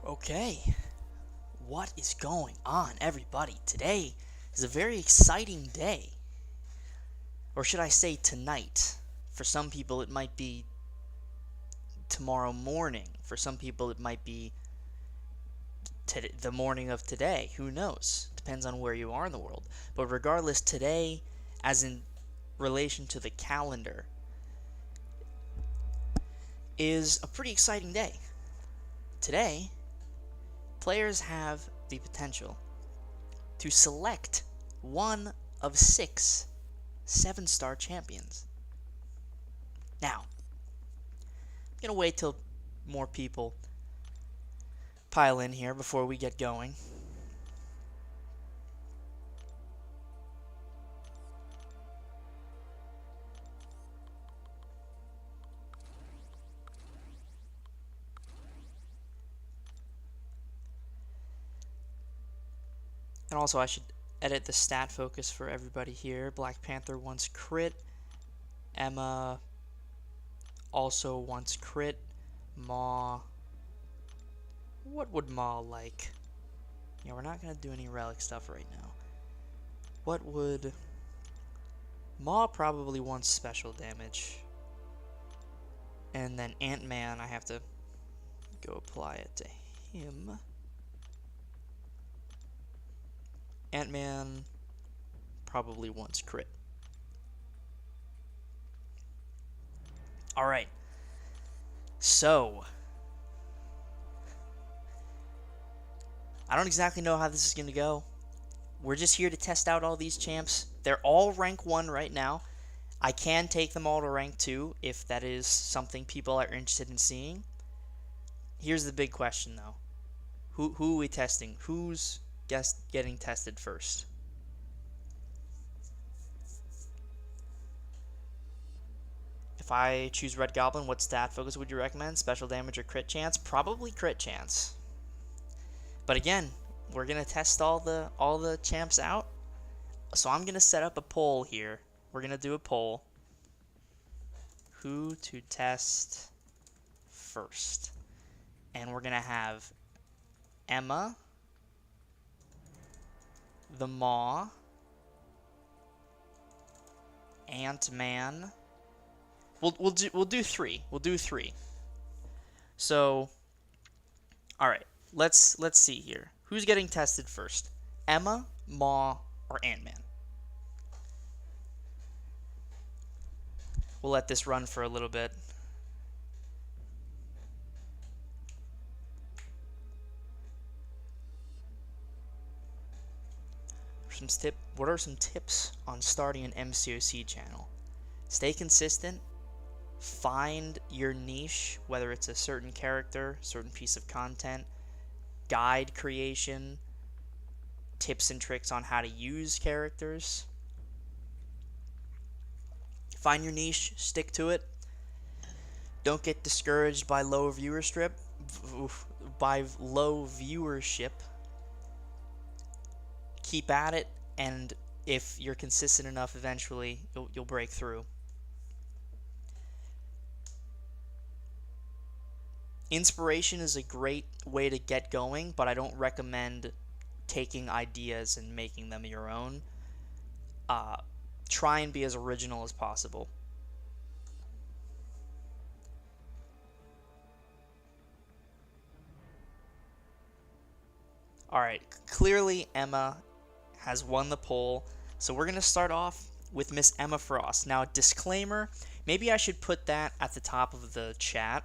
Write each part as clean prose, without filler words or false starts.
Okay, what is going on, everybody? Today is a very exciting day. Or should I say tonight? For some people, it might be tomorrow morning. For some people, it might be the morning of today. Who knows? Depends on where you are in the world. But regardless, today, as in relation to the calendar, is a pretty exciting day. Today, players have the potential to select one of 6 7-star champions. Now, I'm going to wait till more people pile in here before we get going. And also, I should edit the stat focus for everybody here. Black Panther wants crit. Emma also wants crit. Maw. What would Maw like? Yeah, we're not going to do any relic stuff right now. What would... Maw probably wants special damage. And then Ant-Man, I have to go apply it to him. Ant-Man probably wants crit. Alright. So, I don't exactly know how this is going to go. We're just here to test out all these champs. They're all rank 1 right now. I can take them all to rank 2 if that is something people are interested in seeing. Here's the big question, though. Who are we testing? Who's getting tested first? If I choose Red Goblin, what stat focus would you recommend? Special damage or crit chance? Probably crit chance. But again, we're gonna test all the champs out. So I'm gonna set up a poll here. We're gonna do a poll. Who to test first? And we're gonna have Emma, the Maw, Ant-Man. We'll do 3. We'll do 3. So, all right. Let's see here. Who's getting tested first? Emma, Maw, or Ant-Man? We'll let this run for a little bit. What are some tips on starting an MCOC channel? Stay consistent. Find your niche, whether it's a certain character, certain piece of content, guide creation, tips and tricks on how to use characters. Find your niche, stick to it. Don't get discouraged by low viewership. Keep at it, and if you're consistent enough, eventually you'll break through. Inspiration is a great way to get going, but I don't recommend taking ideas and making them your own. Try and be as original as possible. Alright, clearly Emma has won the poll, so we're going to start off with Miss Emma Frost. Now, disclaimer, maybe I should put that at the top of the chat.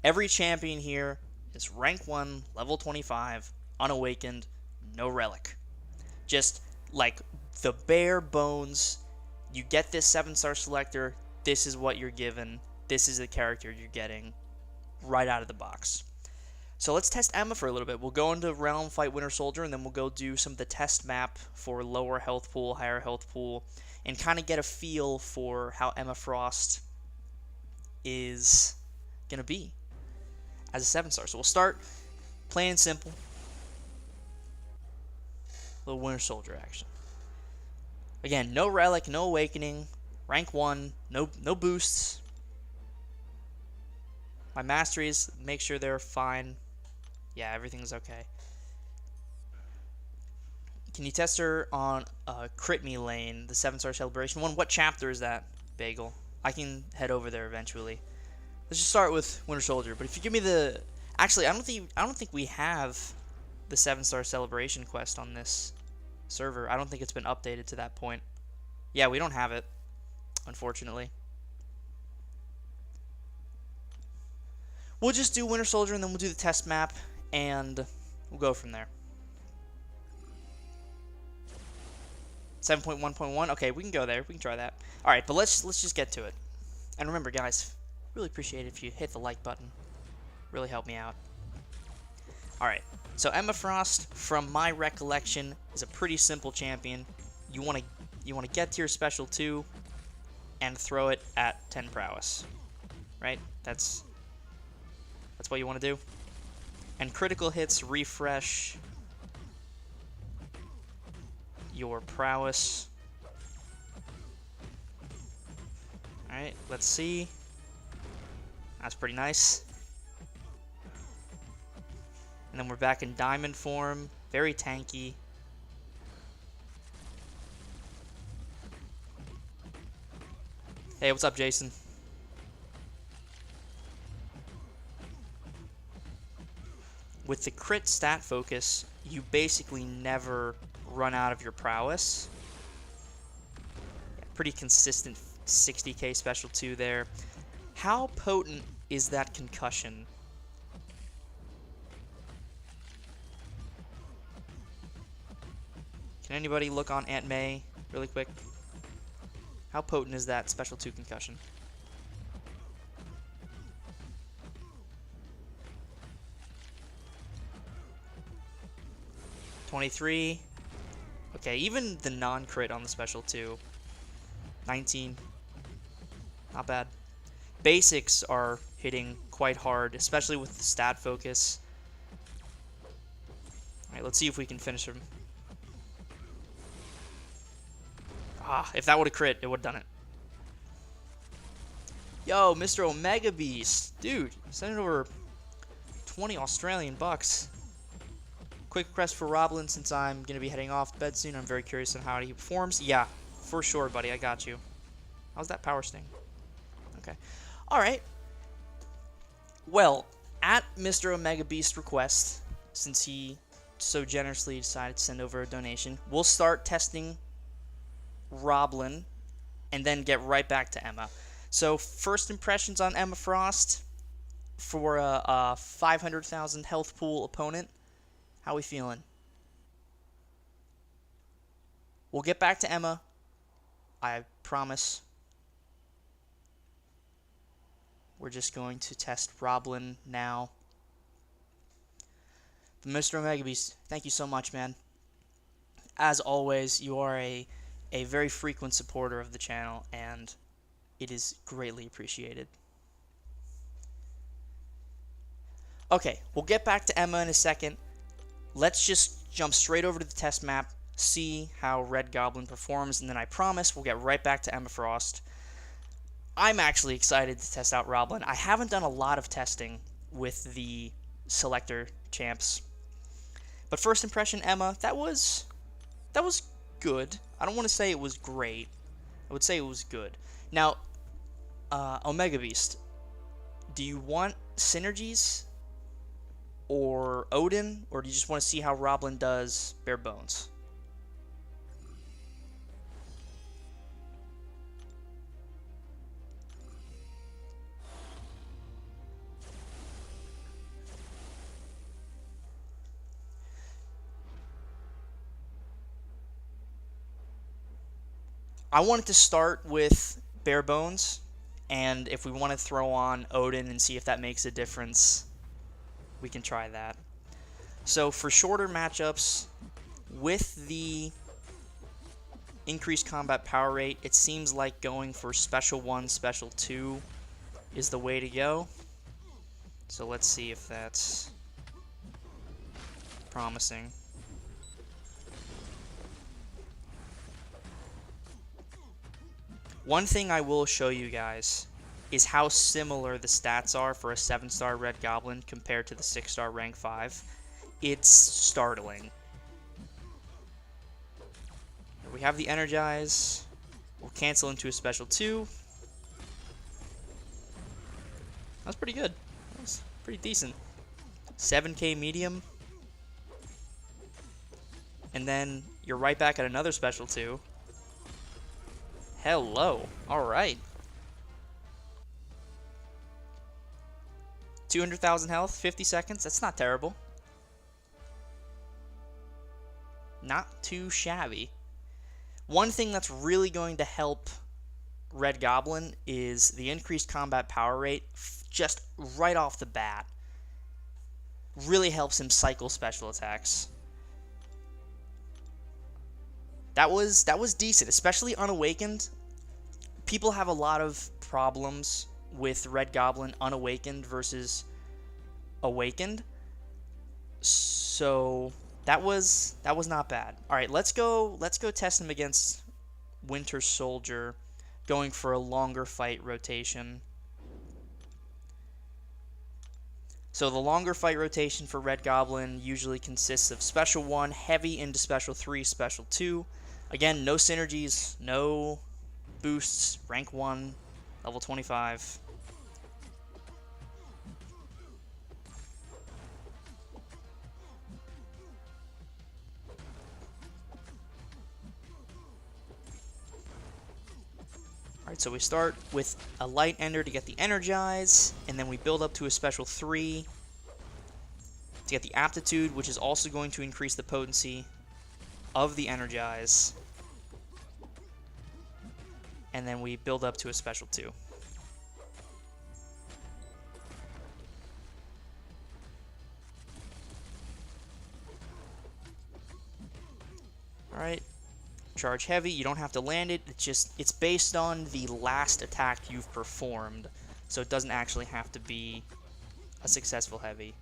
Every champion here is rank 1, level 25, unawakened, no relic. Just like the bare bones, you get this 7-star selector, this is what you're given, this is the character you're getting right out of the box. So let's test Emma for a little bit. We'll go into Realm, fight Winter Soldier, and then we'll go do some of the test map for lower health pool, higher health pool, and kind of get a feel for how Emma Frost is going to be as a 7-star. So we'll start plain and simple. Little Winter Soldier action. Again, no relic, no awakening, rank 1, no boosts. My masteries, make sure they're fine. Yeah, everything's okay. Can you test her on Crit Me Lane, the 7-star celebration one? What chapter is that, Bagel? I can head over there eventually. Let's just start with Winter Soldier. But if you give me the... Actually, I don't think we have the 7-star celebration quest on this server. I don't think it's been updated to that point. Yeah, we don't have it, unfortunately. We'll just do Winter Soldier, and then we'll do the test map, and we'll go from there. 7.1.1. Okay, we can go there. We can try that. All right, but let's just get to it. And remember, guys, really appreciate it if you hit the like button. Really help me out. All right. So Emma Frost, from my recollection, is a pretty simple champion. You want to get to your special 2 and throw it at 10 prowess. Right? That's what you want to do. And critical hits refresh your prowess. Alright, let's see. That's pretty nice. And then we're back in diamond form. Very tanky. Hey, what's up, Jason? With the crit stat focus, you basically never run out of your prowess. Yeah, pretty consistent 60k special 2 there. How potent is that concussion? Can anybody look on Aunt May really quick? How potent is that special 2 concussion? $23. Okay, even the non-crit on the special 2. 19. Not bad. Basics are hitting quite hard, especially with the stat focus. Alright, let's see if we can finish him. Ah, if that would have crit, it would have done it. Yo, Mr. Omega Beast. Dude, send it over 20 Australian bucks. Quick request for Goblin, since I'm going to be heading off to bed soon. I'm very curious on how he performs. Yeah, for sure, buddy. I got you. How's that power sting? Okay. Alright. Well, at Mr. Omega Beast request, since he so generously decided to send over a donation, we'll start testing Goblin and then get right back to Emma. So, first impressions on Emma Frost for a 500,000 health pool opponent. How we feeling? We'll get back to Emma. I promise. We're just going to test Goblin now. But Mr. Omega Beast, thank you so much, man. As always, you are a very frequent supporter of the channel, and it is greatly appreciated. Okay, we'll get back to Emma in a second. Let's just jump straight over to the test map, see how Red Goblin performs, and then I promise we'll get right back to Emma Frost. I'm actually excited to test out Goblin. I haven't done a lot of testing with the Selector champs. But first impression, Emma, that was good. I don't want to say it was great. I would say it was good. Now, Omega Beast, do you want synergies or Odin, or do you just want to see how Goblin does bare bones? I wanted to start with bare bones, and if we want to throw on Odin and see if that makes a difference, we can try that. So for shorter matchups, with the increased combat power rate, it seems like going for Special 1, Special 2 is the way to go. So let's see if that's promising. One thing I will show you guys is how similar the stats are for a 7-star Red Goblin compared to the 6-star rank 5. It's startling. We have the Energize. We'll cancel into a special 2. That's pretty good. That's pretty decent. 7k medium. And then you're right back at another special 2. Hello. Alright. 200,000 health, 50 seconds. That's not terrible. Not too shabby. One thing that's really going to help Red Goblin is the increased combat power rate just right off the bat. Really helps him cycle special attacks. That was decent, especially unawakened. People have a lot of problems with Red Goblin unawakened versus awakened. So that was not bad. All right, let's go test him against Winter Soldier, going for a longer fight rotation. So the longer fight rotation for Red Goblin usually consists of Special 1, Heavy into Special 3, Special 2. Again, no synergies, no boosts, rank 1, level 25. Alright, so we start with a light ender to get the Energize, and then we build up to a special 3 to get the Aptitude, which is also going to increase the potency of the Energize. And then we build up to a special 2. Alright. Charge heavy, you don't have to land it, it's based on the last attack you've performed, so it doesn't actually have to be a successful heavy.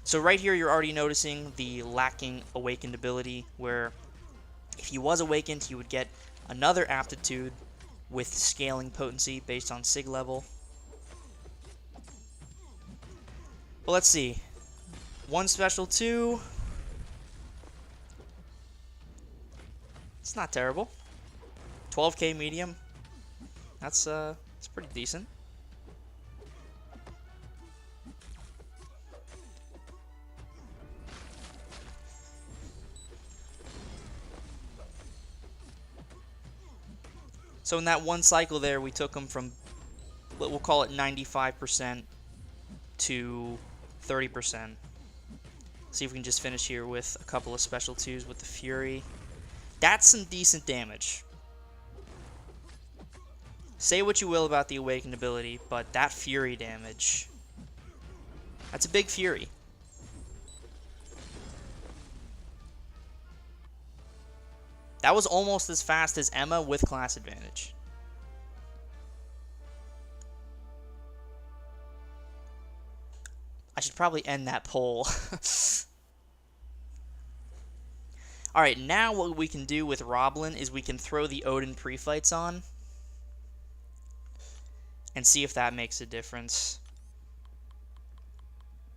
So right here you're already noticing the lacking awakened ability, where if he was awakened he would get another aptitude with scaling potency based on sig level. Well, let's see. One special 2. It's not terrible. 12k medium. That's pretty decent. So in that one cycle there, we took him from, we'll call it 95% to 30%. See if we can just finish here with a couple of special 2s with the Fury. That's some decent damage. Say what you will about the Awakened ability, but that Fury damage, that's a big Fury. That was almost as fast as Emma with class advantage. I should probably end that poll. Alright, now what we can do with Goblin is we can throw the Odin pre-fights on and see if that makes a difference.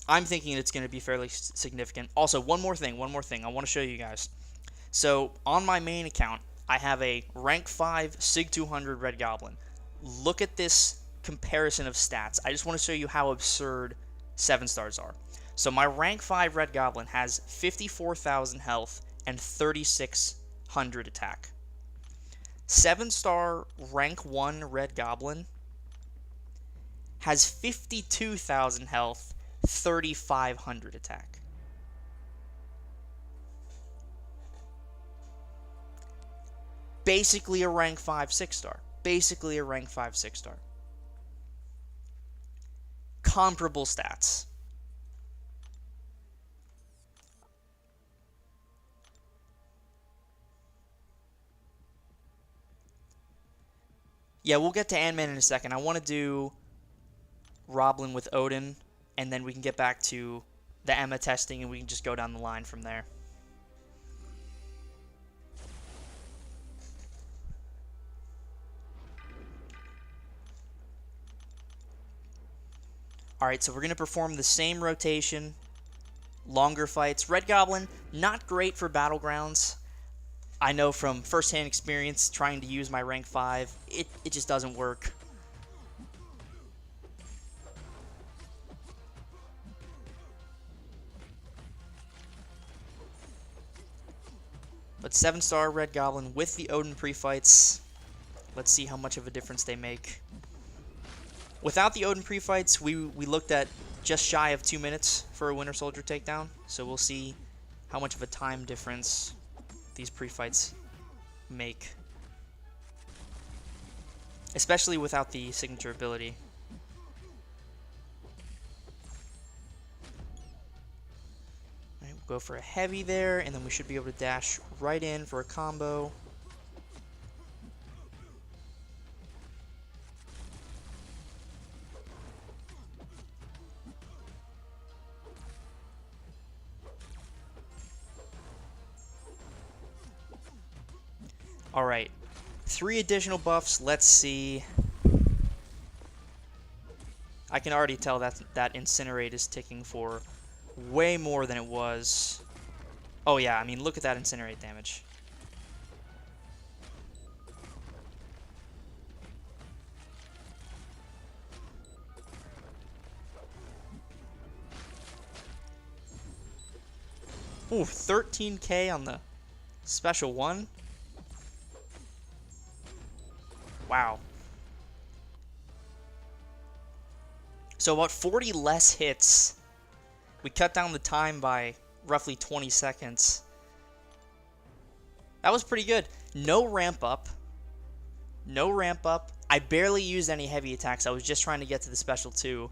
I'm thinking it's going to be fairly significant. Also, one more thing I want to show you guys. So, on my main account, I have a rank 5 Sig 200 Red Goblin. Look at this comparison of stats. I just want to show you how absurd 7 stars are. So, my rank 5 Red Goblin has 54,000 health and 3,600 attack. 7-star rank 1 Red Goblin has 52,000 health, 3,500 attack. Basically a rank 5 6-star. Basically a rank 5 6-star. Comparable stats. Yeah, we'll get to Ant-Man in a second. I want to do Goblin with Odin, and then we can get back to the Emma testing, and we can just go down the line from there. Alright, so we're going to perform the same rotation. Longer fights. Red Goblin, not great for Battlegrounds. I know from first-hand experience trying to use my rank 5, it just doesn't work. But 7-star Red Goblin with the Odin pre-fights. Let's see how much of a difference they make. Without the Odin pre-fights, we looked at just shy of 2 minutes for a Winter Soldier takedown. So we'll see how much of a time difference these pre-fights make. Especially without the signature ability. Right, we'll go for a heavy there, and then we should be able to dash right in for a combo. Alright, 3 additional buffs. Let's see. I can already tell that Incinerate is ticking for way more than it was. Oh yeah, I mean, look at that Incinerate damage. Ooh, 13k on the special one. Wow. So about 40 less hits. We cut down the time by roughly 20 seconds. That was pretty good. No ramp up. No ramp up. I barely used any heavy attacks. I was just trying to get to the special 2.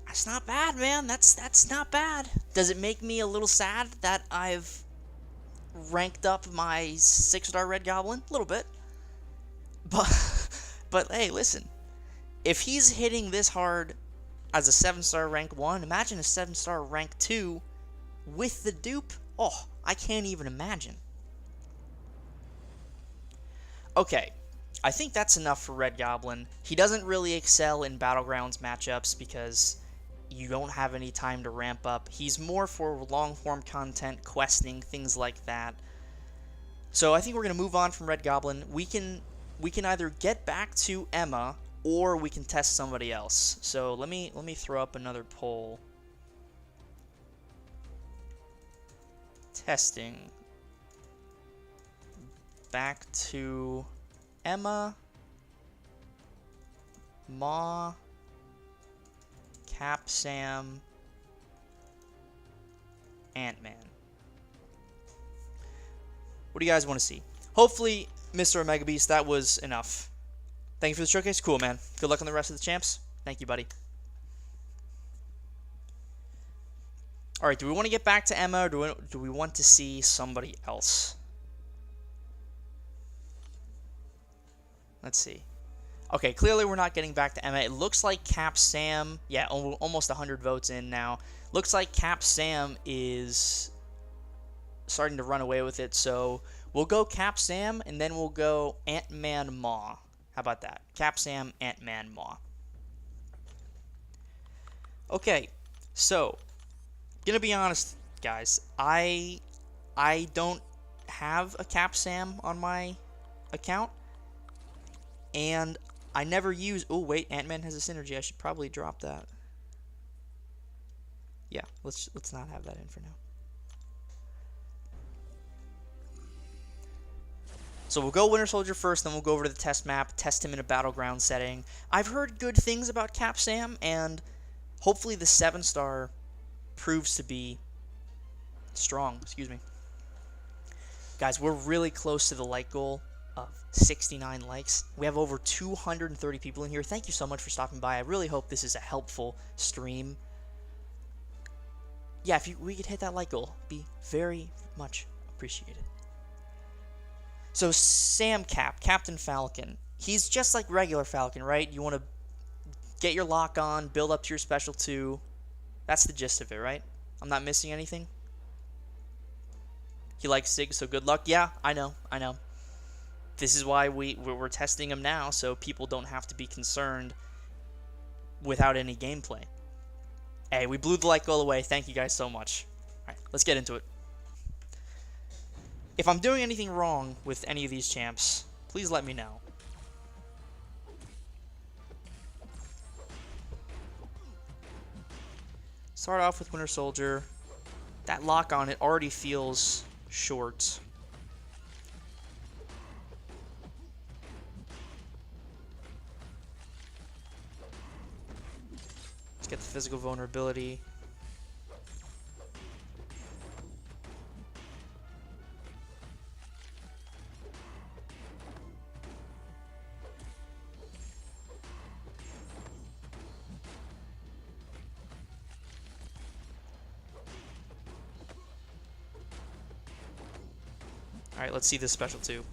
That's not bad, man. That's not bad. Does it make me a little sad that I've ranked up my 6-star Red Goblin? A little bit. But hey, listen. If he's hitting this hard as a 7-star rank 1, imagine a 7-star rank 2 with the dupe. Oh, I can't even imagine. Okay, I think that's enough for Red Goblin. He doesn't really excel in Battlegrounds matchups because you don't have any time to ramp up. He's more for long-form content, questing, things like that. So I think we're going to move on from Red Goblin. We can either get back to Emma or we can test somebody else. So let me throw up another poll. Testing. Back to Emma, Maw, Cap Sam, Ant-Man. What do you guys want to see? Hopefully, Mr. Omega Beast, that was enough. Thank you for the showcase. Cool, man. Good luck on the rest of the champs. Thank you, buddy. Alright, do we want to get back to Emma, or do we want to see somebody else? Let's see. Okay, clearly we're not getting back to Emma. It looks like Cap Sam, yeah, almost 100 votes in now. Looks like Cap Sam is starting to run away with it, so we'll go Cap Sam, and then we'll go Ant-Man Maw. How about that? Cap Sam, Ant-Man Maw. Okay, so, gonna be honest, guys. I don't have a Cap Sam on my account. And I never use... Oh, wait. Ant-Man has a synergy. I should probably drop that. Yeah, let's not have that in for now. So we'll go Winter Soldier first, then we'll go over to the test map, test him in a battleground setting. I've heard good things about Cap Sam, and hopefully the 7-star proves to be strong. Excuse me. Guys, we're really close to the like goal of 69 likes. We have over 230 people in here. Thank you so much for stopping by. I really hope this is a helpful stream. Yeah, if we could hit that like goal, be very much appreciated. So Sam Cap, Captain Falcon. He's just like regular Falcon, right? You want to get your lock on, build up to your special 2. That's the gist of it, right? I'm not missing anything. He likes Sig, so good luck. Yeah, I know. This is why we're testing him now, so people don't have to be concerned without any gameplay. Hey, we blew the light goal away. Thank you guys so much. Alright, let's get into it. If I'm doing anything wrong with any of these champs, please let me know. Start off with Winter Soldier. That lock on it already feels short. Let's get the physical vulnerability. Alright, let's see this special too.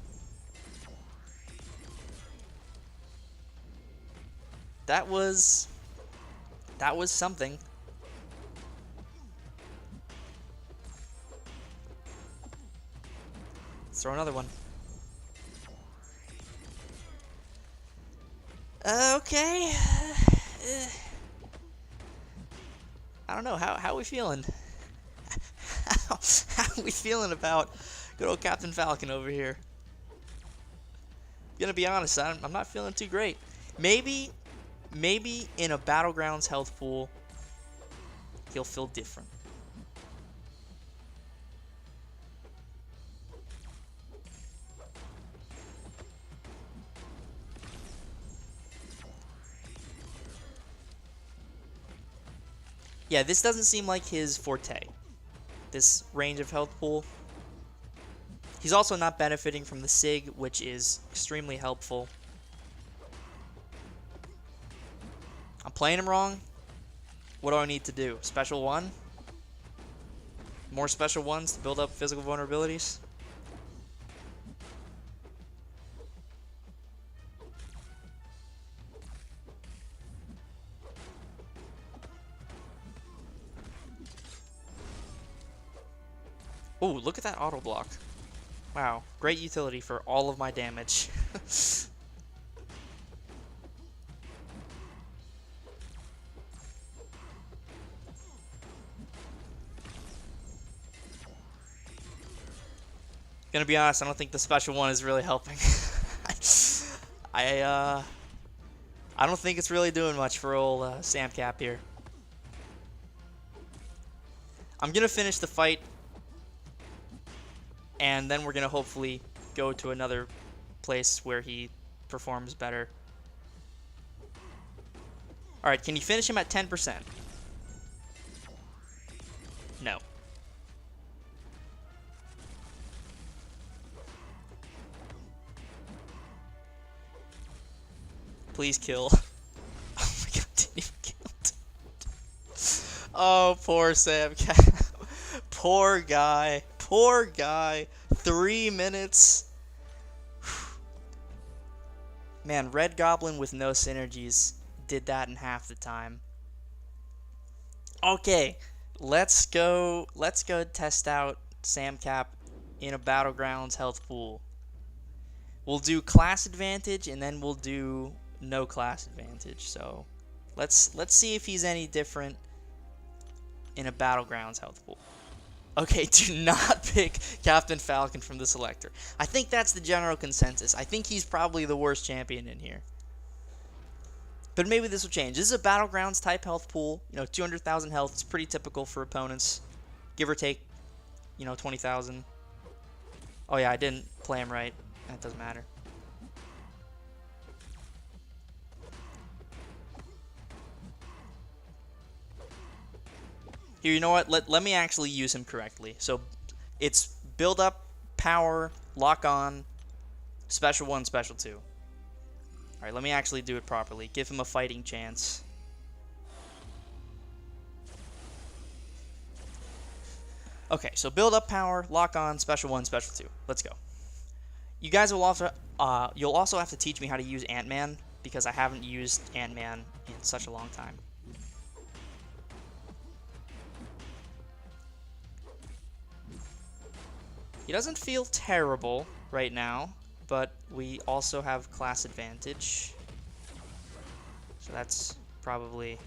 That was something. Let's throw another one. Okay. I don't know. How are we feeling? how are we feeling about good old Captain Falcon over here? Gonna be honest, I'm not feeling too great. Maybe in a Battlegrounds health pool, he'll feel different. Yeah, this doesn't seem like his forte. This range of health pool. He's also not benefiting from the SIG, which is extremely helpful. I'm playing him wrong. What do I need to do? Special 1? More special 1s to build up physical vulnerabilities? Ooh, look at that auto block. Wow, great utility for all of my damage. Gonna be honest, I don't think the special 1 is really helping. I don't think it's really doing much for old Sam Cap here. I'm gonna finish the fight, and then we're gonna hopefully go to another place where he performs better. Alright, can you finish him at 10%? No. Please kill. Oh my god, didn't even kill him. Oh, poor Sam Cap. Poor guy. Poor guy. 3 minutes. Man, Red Goblin with no synergies did that in half the time. Okay, let's go test out Sam Cap in a Battlegrounds health pool. We'll do class advantage and then we'll do no class advantage. So let's see if he's any different in a Battlegrounds health pool. Okay, do not pick Captain Falcon from the Selector. I think that's the general consensus. I think he's probably the worst champion in here. But maybe this will change. This is a Battlegrounds type health pool. You know, 200,000 health. It's pretty typical for opponents. Give or take, you know, 20,000. Oh yeah, I didn't play him right. That doesn't matter. Here, you know what? Let me actually use him correctly. So, it's build up, power, lock on, special 1, special 2. Alright, let me actually do it properly. Give him a fighting chance. Okay, so build up power, lock on, special 1, special 2. Let's go. You guys will also you'll also have to teach me how to use Ant-Man, because I haven't used Ant-Man in such a long time. He doesn't feel terrible right now, but we also have class advantage. So that's probably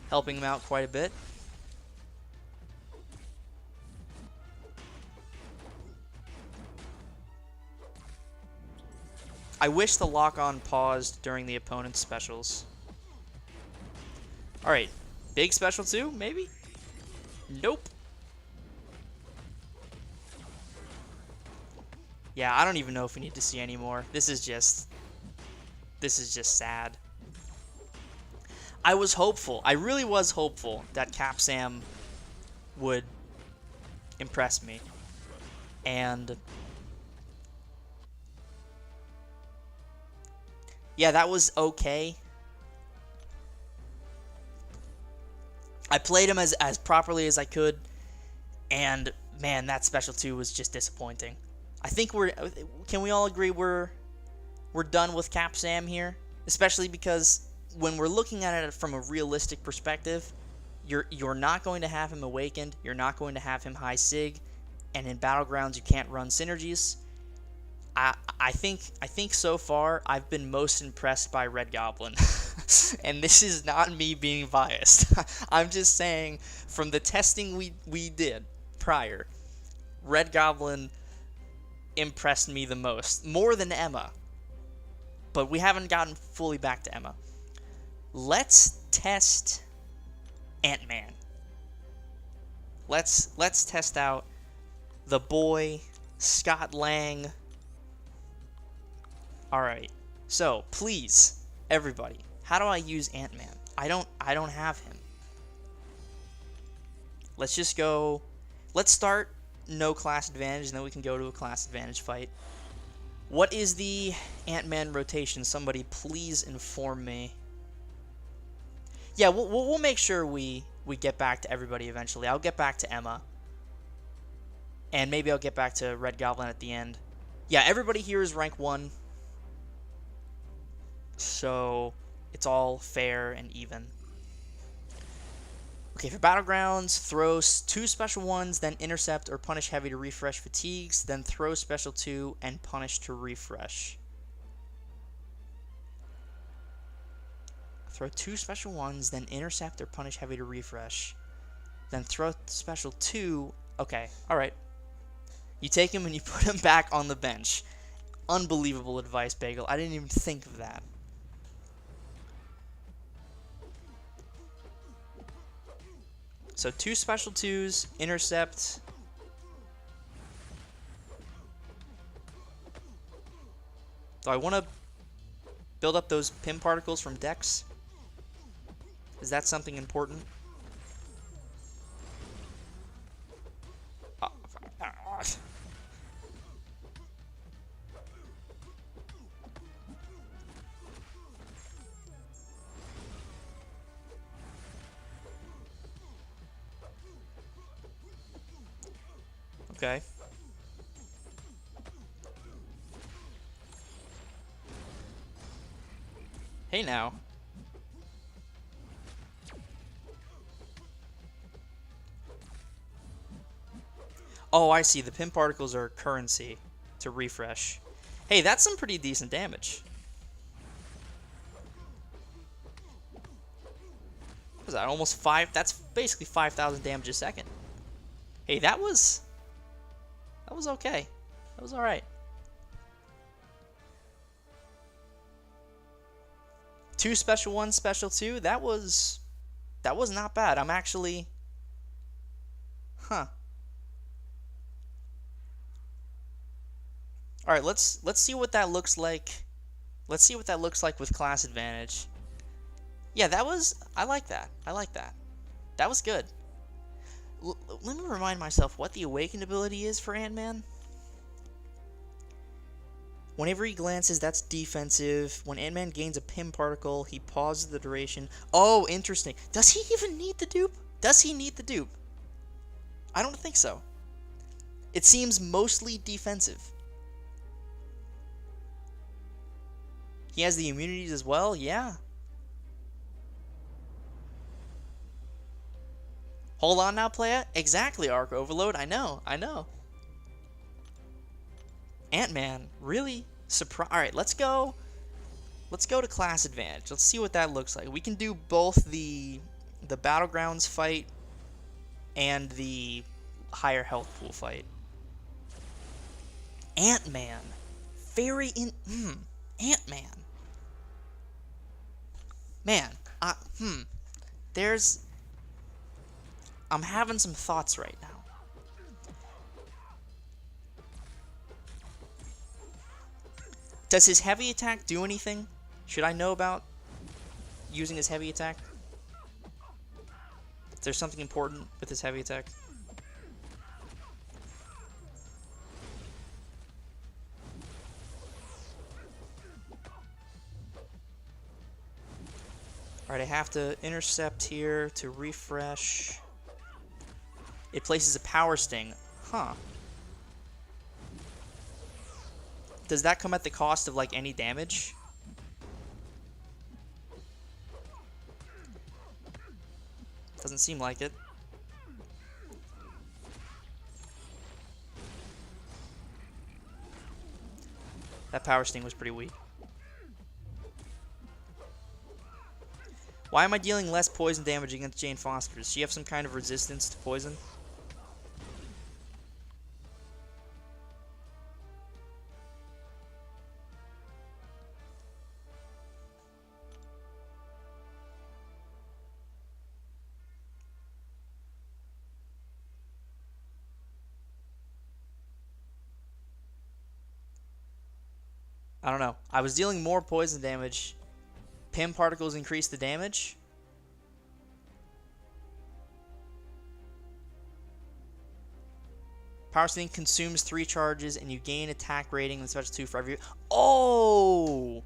helping him out quite a bit. I wish the lock-on paused during the opponent's specials. Alright, big special 2, maybe? Nope. Yeah, I don't even know if we need to see any more. This is just sad. I was hopeful. I really was hopeful that Cap Sam would impress me. And yeah, that was okay. I played him as properly as I could, and man, that special 2 was just disappointing. I think can we all agree we're done with Cap Sam here? Especially because when we're looking at it from a realistic perspective, you're not going to have him awakened, you're not going to have him high sig, and in Battlegrounds you can't run synergies. I think so far I've been most impressed by Red Goblin. And this is not me being biased. I'm just saying from the testing we did prior, Red Goblin impressed me the most, more than Emma. But we haven't gotten fully back to Emma. Let's test Ant-Man. Let's test out the boy Scott Lang. Alright, so please, everybody, how do I use Ant-Man? I don't have him. Let's just go, let's start no class advantage, and then we can go to a class advantage fight. What is the Ant-Man rotation? Somebody please inform me. Yeah, we'll make sure we get back to everybody eventually. I'll get back to Emma. And maybe I'll get back to Red Goblin at the end. Yeah, everybody here is rank 1. So it's all fair and even. Okay, for Battlegrounds, throw 2 special 1s, then intercept or punish heavy to refresh fatigues, then throw special 2 and punish to refresh. Throw 2 special 1s, then intercept or punish heavy to refresh. Then throw special 2. Okay, alright. You take him and you put him back on the bench. Unbelievable advice, Bagel. I didn't even think of that. So 2 special 2s, intercept. Do I want to build up those pim particles from Dex? Is that something important? Okay. Hey now. Oh, I see. The pin particles are currency to refresh. Hey, that's some pretty decent damage. What was that? Almost 5? That's basically 5,000 damage a second. Hey, that was okay. That was alright. 2 special 1, special 2. That was not bad. I'm actually, huh. All right, let's see what that looks like. Let's see what that looks like with class advantage. Yeah, I like that. I like that. That was good. Let me remind myself what the awakened ability is for Ant-Man. Whenever he glances, that's defensive. When Ant-Man gains a pim particle, he pauses the duration. Oh, interesting. Does he even need the dupe? Does he need the dupe? I don't think so. It seems mostly defensive. He has the immunities as well? Yeah. Hold on now, playa. Exactly, Arc Overload. I know. Ant-Man, really? Surprise. Alright, let's go. let's go to class advantage. Let's see what that looks like. We can do both the battlegrounds fight and the higher health pool fight. Ant-Man. Ant-Man. Man, I'm having some thoughts right now. Does his heavy attack do anything? Should I know about using his heavy attack? Is there something important with his heavy attack? Alright, I have to intercept here to refresh. It places a power sting. Huh. Does that come at the cost of, like, any damage? Doesn't seem like it. That power sting was pretty weak. Why am I dealing less poison damage against Jane Foster? Does she have some kind of resistance to poison? I don't know. I was dealing more poison damage. Pim particles increase the damage. Power Sting consumes 3 charges and you gain attack rating and special 2 for every... Oh!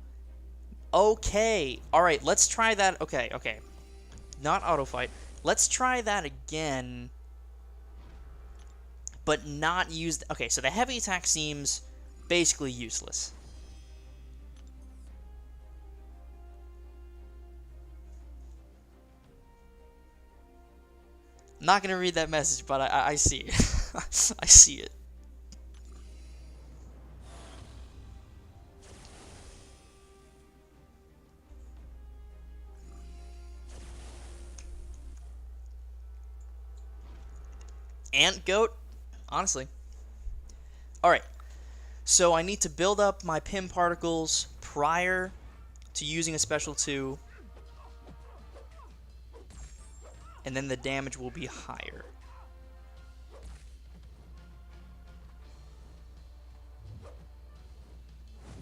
Okay. Alright, let's try that. Okay. Not auto fight. Let's try that again. But not use... Okay, so the heavy attack seems basically useless. I'm not going to read that message, but I see it. I see it. Ant goat? Honestly. Alright. So I need to build up my Pim particles prior to using a special 2. And then the damage will be higher.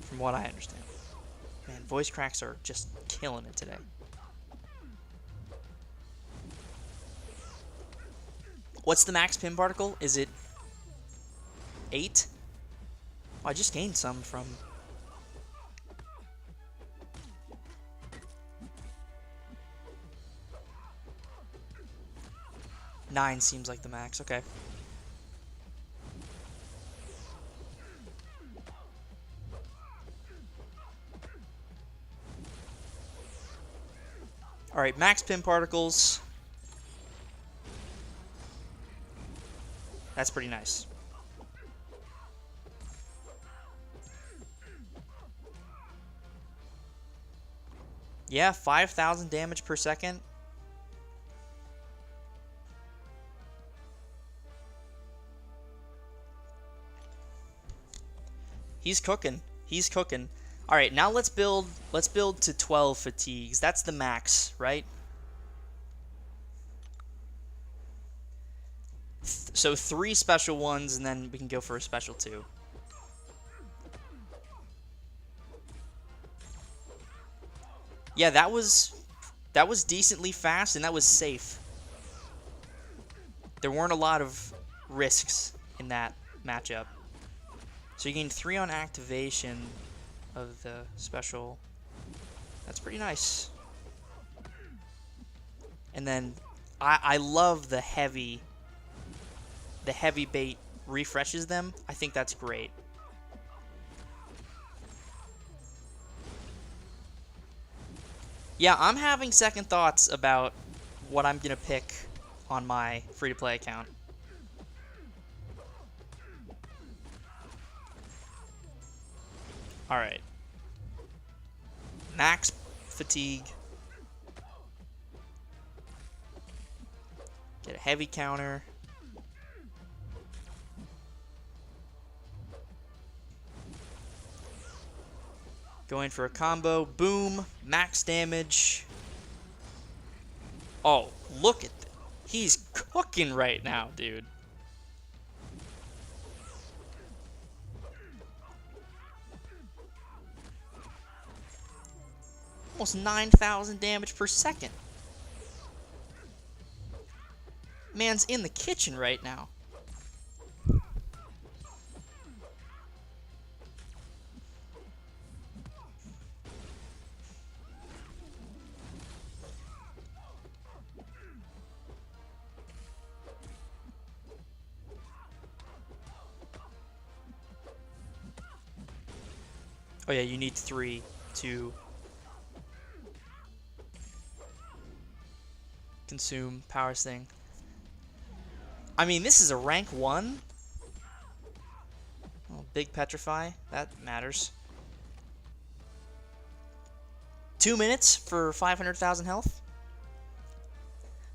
From what I understand. Man, voice cracks are just killing it today. What's the max Pim particle? Is it 8? Oh, I just gained some from... Nine seems like the max. Okay. Alright, max Pim particles. That's pretty nice. Yeah, 5,000 damage per second. He's cooking. He's cooking. All right, now let's build to 12 fatigues. That's the max, right? So 3 special ones, and then we can go for a special 2. Yeah, that was decently fast, and that was safe. There weren't a lot of risks in that matchup. So you gain 3 on activation of the special. That's pretty nice. And then I love the heavy bait refreshes them. I think that's great. Yeah, I'm having second thoughts about what I'm going to pick on my free-to-play account. Alright. Max fatigue. Get a heavy counter. Going for a combo. Boom. Max damage. Oh, look at that. He's cooking right now, dude. Almost 9,000 damage per second. Man's in the kitchen right now. Oh yeah, you need 3 to consume power sting. I mean, this is a rank 1. Oh, big petrify, that matters. 2 minutes for 500,000 health.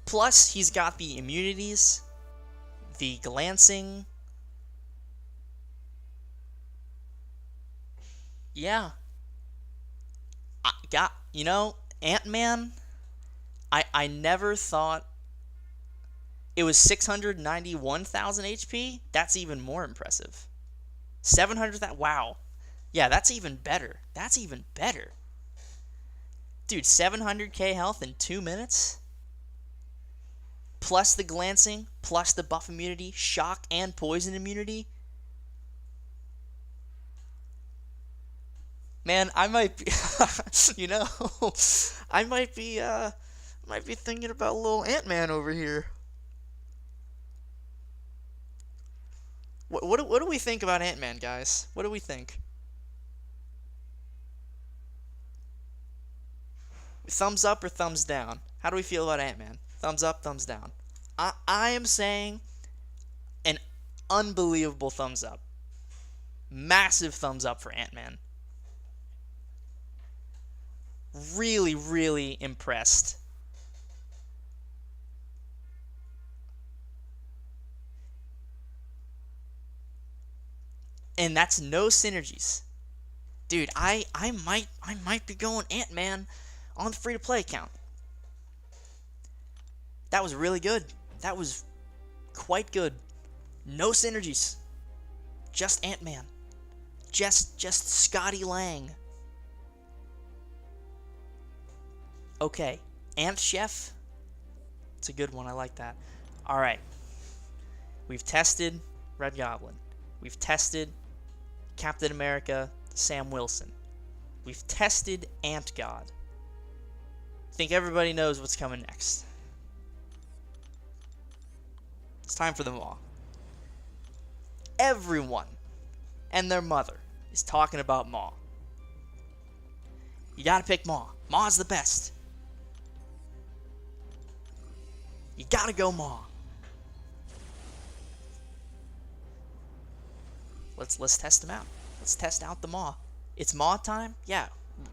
Plus, he's got the immunities, the glancing. Yeah. You know, Ant-Man, I never thought it was 691,000 HP. That's even more impressive. 700,000, wow. Yeah, that's even better. That's even better. Dude, 700k health in 2 minutes? Plus the glancing, plus the buff immunity, shock and poison immunity. Man, I might be, you know, I might be thinking about a little Ant-Man over here. What do we think about Ant-Man, guys? What do we think? Thumbs up or thumbs down? How do we feel about Ant-Man? Thumbs up, thumbs down. I am saying an unbelievable thumbs up. Massive thumbs up for Ant-Man. Really, really impressed. And that's no synergies. Dude, I might be going Ant-Man on the free-to-play account. That was really good. That was quite good. No synergies. Just Ant-Man. Just Scotty Lang. Okay. Ant Chef. It's a good one. I like that. Alright. We've tested Red Goblin. We've tested Captain America, Sam Wilson. We've tested Ant God. I think everybody knows what's coming next. It's time for the Maw. Everyone and their mother is talking about Maw. You gotta pick Maw. Maw's the best. You gotta go Maw. Let's test them out. Let's test out the Maw. It's Maw time? Yeah.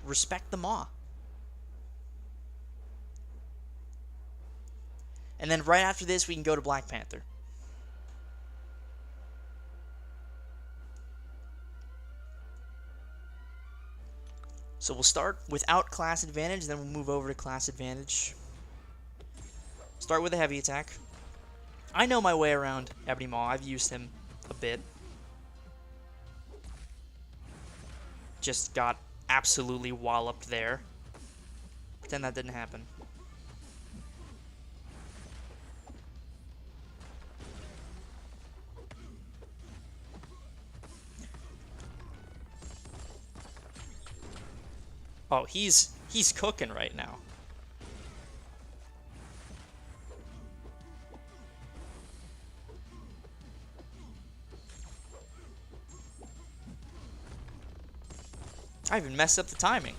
Respect the Maw. And then right after this, we can go to Black Panther. So we'll start without class advantage, then we'll move over to class advantage. Start with a heavy attack. I know my way around Ebony Maw. I've used him a bit. Just got absolutely walloped there. Pretend that didn't happen. Oh, he's cooking right now. I even messed up the timing.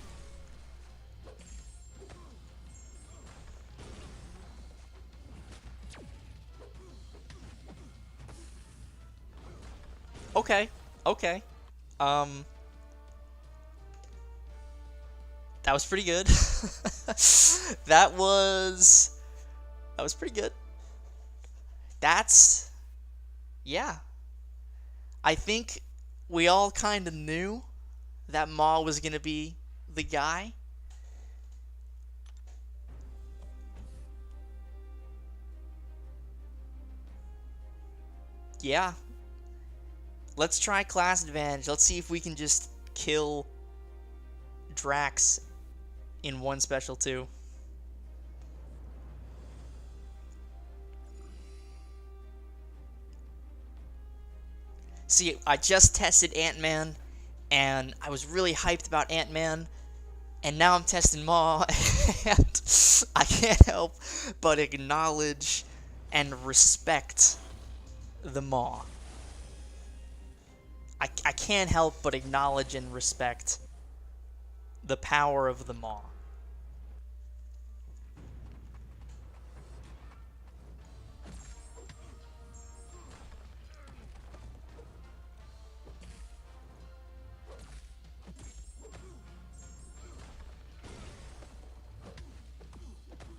Okay, okay. That was pretty good. That was pretty good. Yeah. I think we all kind of knew that Maw was going to be the guy. Yeah. Let's try class advantage. Let's see if we can just kill Drax in one special too. See, I just tested Ant-Man, and I was really hyped about Ant-Man, and now I'm testing Maw, and I can't help but acknowledge and respect the Maw. I can't help but acknowledge and respect the power of the Maw.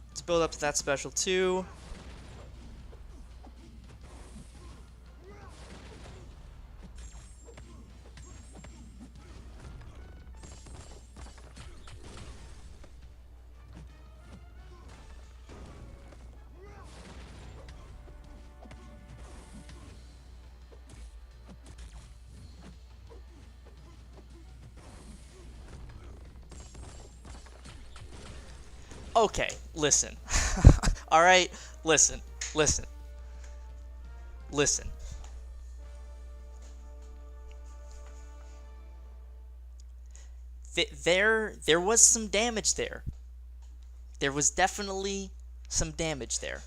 Let's build up to that special too. Okay, listen. Alright, listen. There was some damage there. There was definitely some damage there.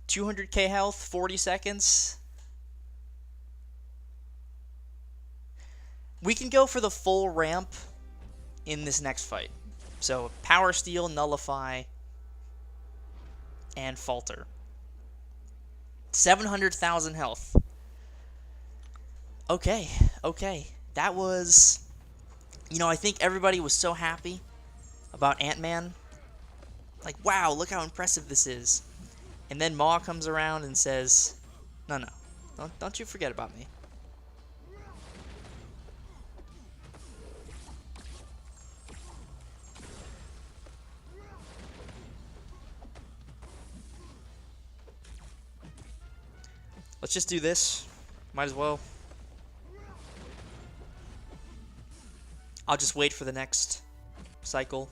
$200k health, 40 seconds. We can go for the full ramp in this next fight. So, Power Steel, Nullify, and Falter. 700,000 health. Okay. That was... You know, I think everybody was so happy about Ant-Man. Like, wow, look how impressive this is. And then Maw comes around and says, no, don't you forget about me. Let's just do this. Might as well. I'll just wait for the next cycle.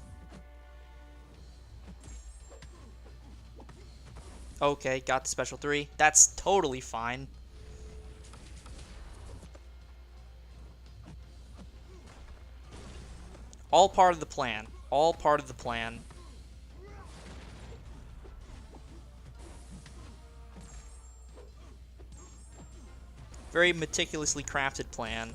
Okay, got the special 3. That's totally fine. All part of the plan. All part of the plan. Very meticulously crafted plan.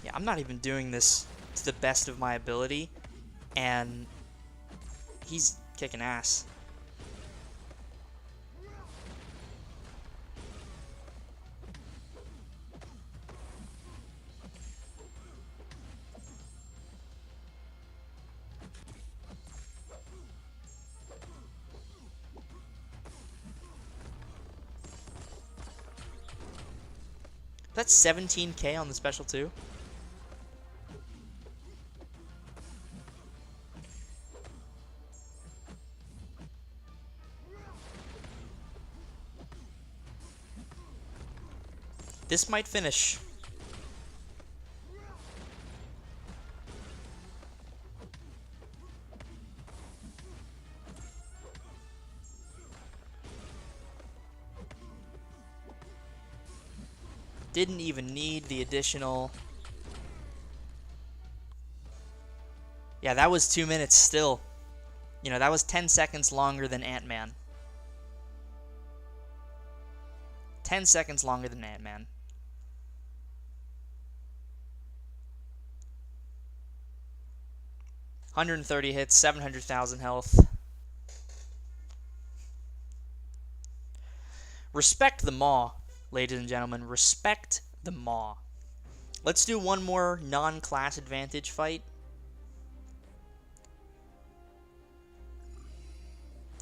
Yeah, I'm not even doing this to the best of my ability, and he's kicking ass. That's 17k on the special too. This might finish. Didn't even need the additional... Yeah, that was 2 minutes still. You know, that was 10 seconds longer than Ant-Man. 10 seconds longer than Ant-Man. $130 hits, 700,000 health. Respect the Maw, ladies and gentlemen. Respect the Maw. Let's do one more non-class advantage fight.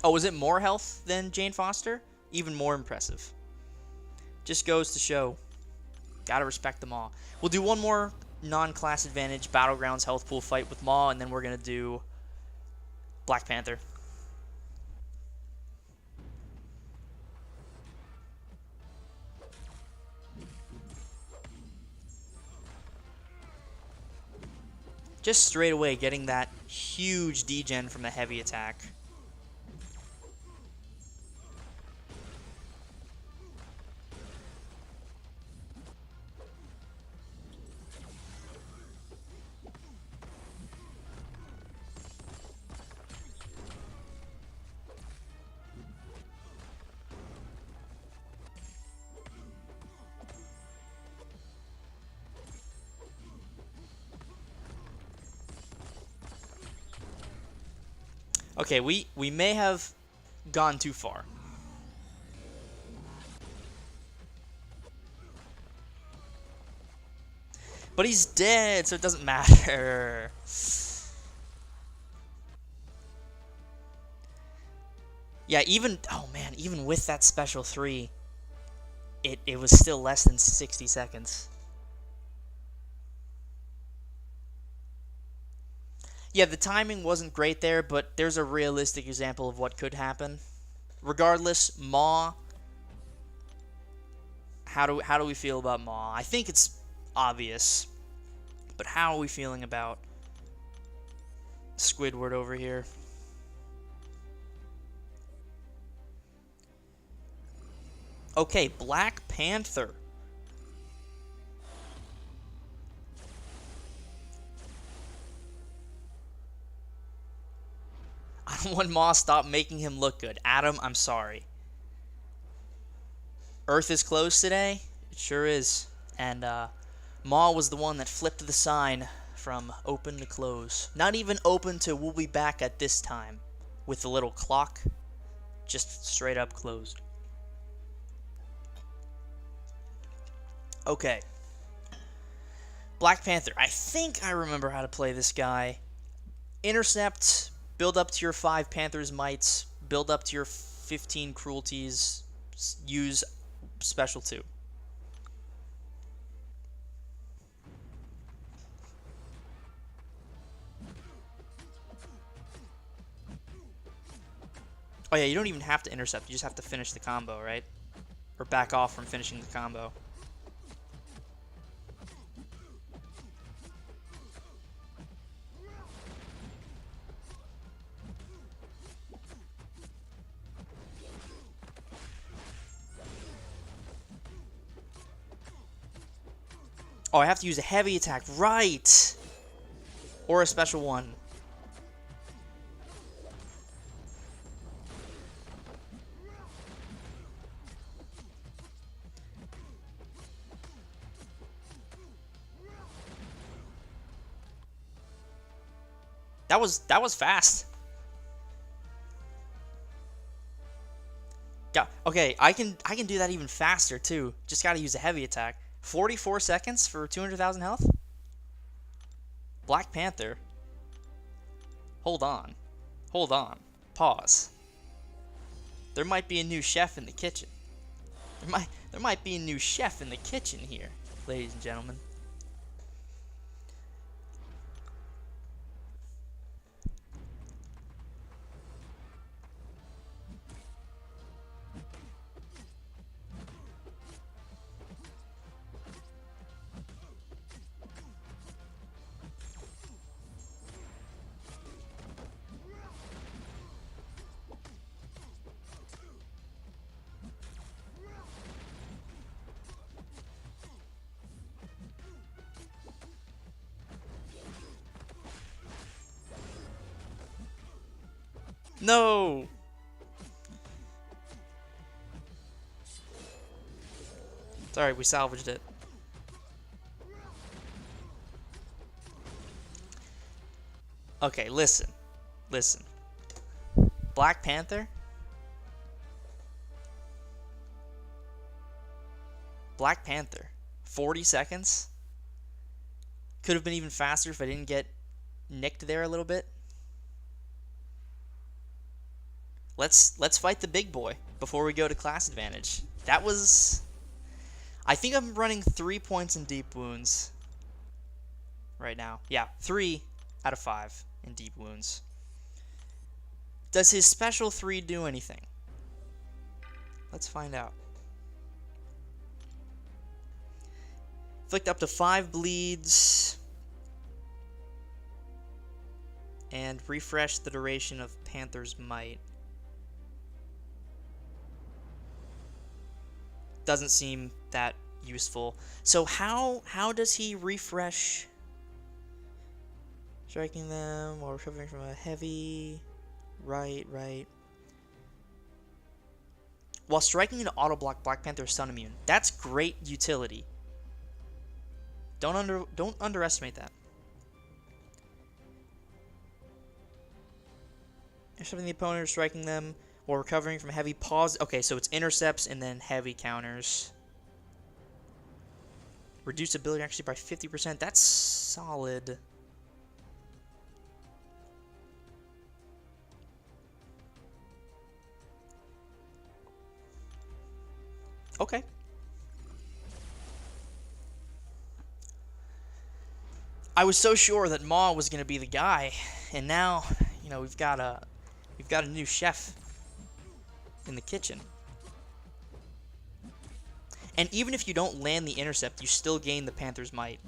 Oh, is it more health than Jane Foster? Even more impressive. Just goes to show. Gotta respect the Maw. We'll do one more non-class advantage Battlegrounds health pool fight with Maw, and then we're gonna do Black Panther. Just straight away getting that huge degen from the heavy attack. Okay, we may have gone too far. But he's dead, so it doesn't matter. Yeah, even, oh man, even with that special 3, it was still less than 60 seconds. Yeah, the timing wasn't great there, but there's a realistic example of what could happen. Regardless, Maw, how do we feel about Maw? I think it's obvious, but how are we feeling about Squidward over here? Okay, Black Panther. I don't want Maw stop making him look good. Adam, I'm sorry. Earth is closed today? It sure is. And Maw was the one that flipped the sign from open to close. Not even open to we'll be back at this time. With the little clock. Just straight up closed. Okay. Black Panther. I think I remember how to play this guy. Intercept. Build up to your 5 Panther's Mites. Build up to your 15 Cruelties. Use Special 2. Oh yeah, you don't even have to intercept. You just have to finish the combo, right? Or back off from finishing the combo. Oh, I have to use a heavy attack. Right! Or a special 1. That was fast. Yeah, okay, I can do that even faster too. Just gotta use a heavy attack. 44 seconds for 200,000 health? Black Panther. Hold on. Hold on. Pause. There might be a new chef in the kitchen. There might be a new chef in the kitchen here, ladies and gentlemen. No! alright, we salvaged it. Okay, listen. Listen. Black Panther? Black Panther. 40 seconds? Could have been even faster if I didn't get nicked there a little bit. Let's fight the big boy before we go to class advantage. That was... I think I'm running 3 points in deep wounds right now. Yeah, 3 out of 5 in deep wounds. Does his special 3 do anything? Let's find out. Inflict up to 5 bleeds. And refresh the duration of Panther's Might. Doesn't seem that useful. So how does he refresh? Striking them while recovering from a heavy... Right. While striking an auto block, Black Panther is stun immune. That's great utility. Don't underestimate that. Intercepting the opponent or striking them while recovering from heavy pause. Okay, so it's intercepts and then heavy counters. Reduce ability actually by 50%. That's solid. Okay. I was so sure that Maw was going to be the guy, and now, you know, we've got a new chef in the kitchen. And even if you don't land the intercept, you still gain the Panther's Might.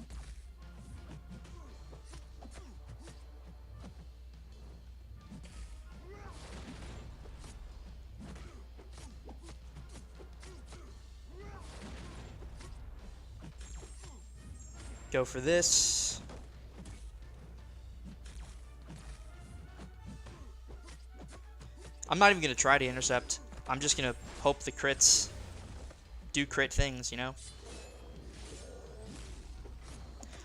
Go for this. I'm not even going to try to intercept. I'm just going to hope the crits do crit things, you know?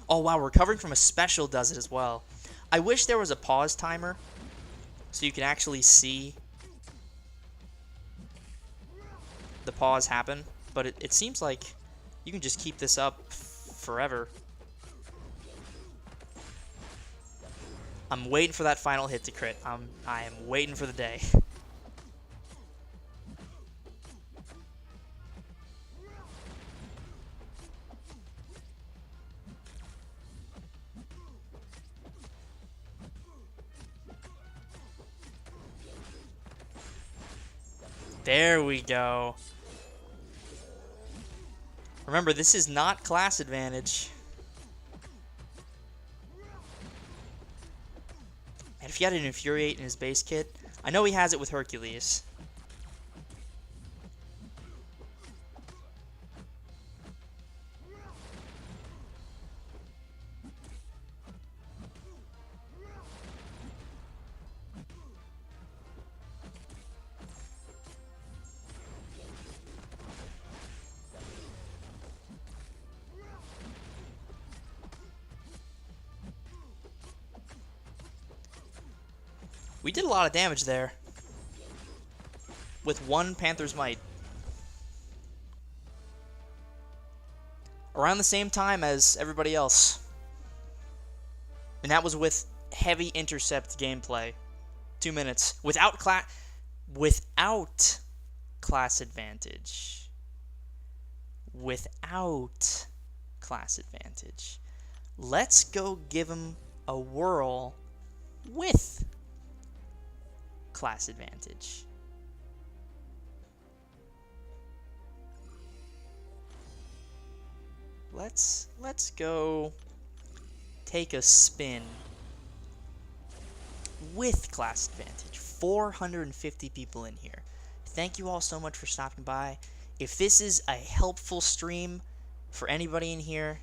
Oh, wow, recovering from a special does it as well. I wish there was a pause timer so you can actually see the pause happen. But it seems like you can just keep this up forever. I'm waiting for that final hit to crit. I am waiting for the day. There we go. Remember, this is not class advantage. And if he had an Infuriate in his base kit, I know he has it with Hercules. We did a lot of damage there with one Panther's Might. Around the same time as everybody else. And that was with heavy intercept gameplay. 2 minutes. Without class advantage. Without class advantage. Let's go give him a whirl with class advantage. Let's go take a spin with class advantage. 450 people in here. Thank you all so much for stopping by. If this is a helpful stream for anybody in here,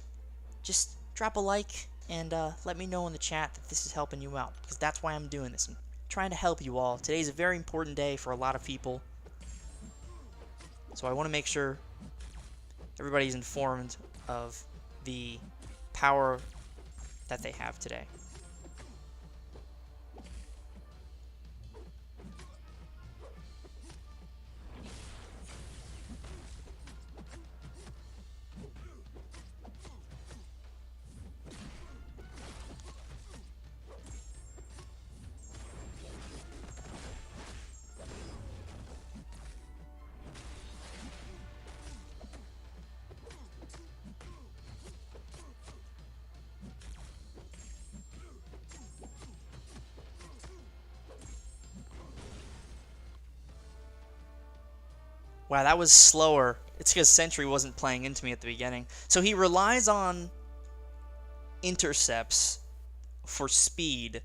just drop a like and let me know in the chat that this is helping you out, because that's why I'm doing this. I'm trying to help you all. Today's a very important day for a lot of people, so I want to make sure everybody's informed of the power that they have today. Wow, that was slower. It's because Sentry wasn't playing into me at the beginning. So he relies on intercepts for speed.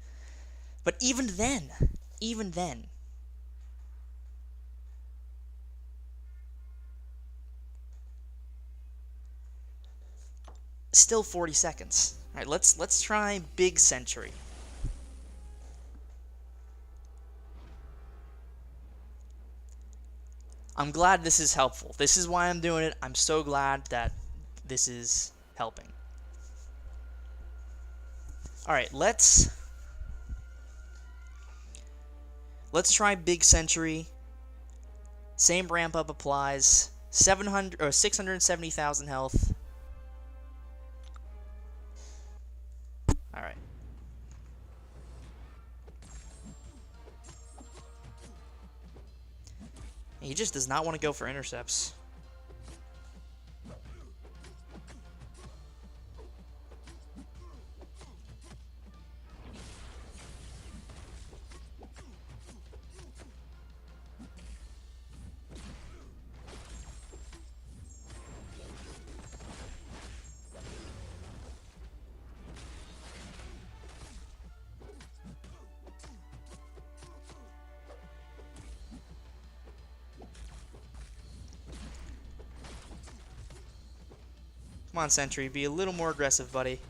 But even then, still 40 seconds. All right, let's try Big Sentry. I'm glad this is helpful. This is why I'm doing it. I'm so glad that this is helping. All right, let's try Big Sentry. Same ramp up applies. 700 or 670,000 health. All right. He just does not want to go for intercepts. Come on, Sentry, be a little more aggressive, buddy.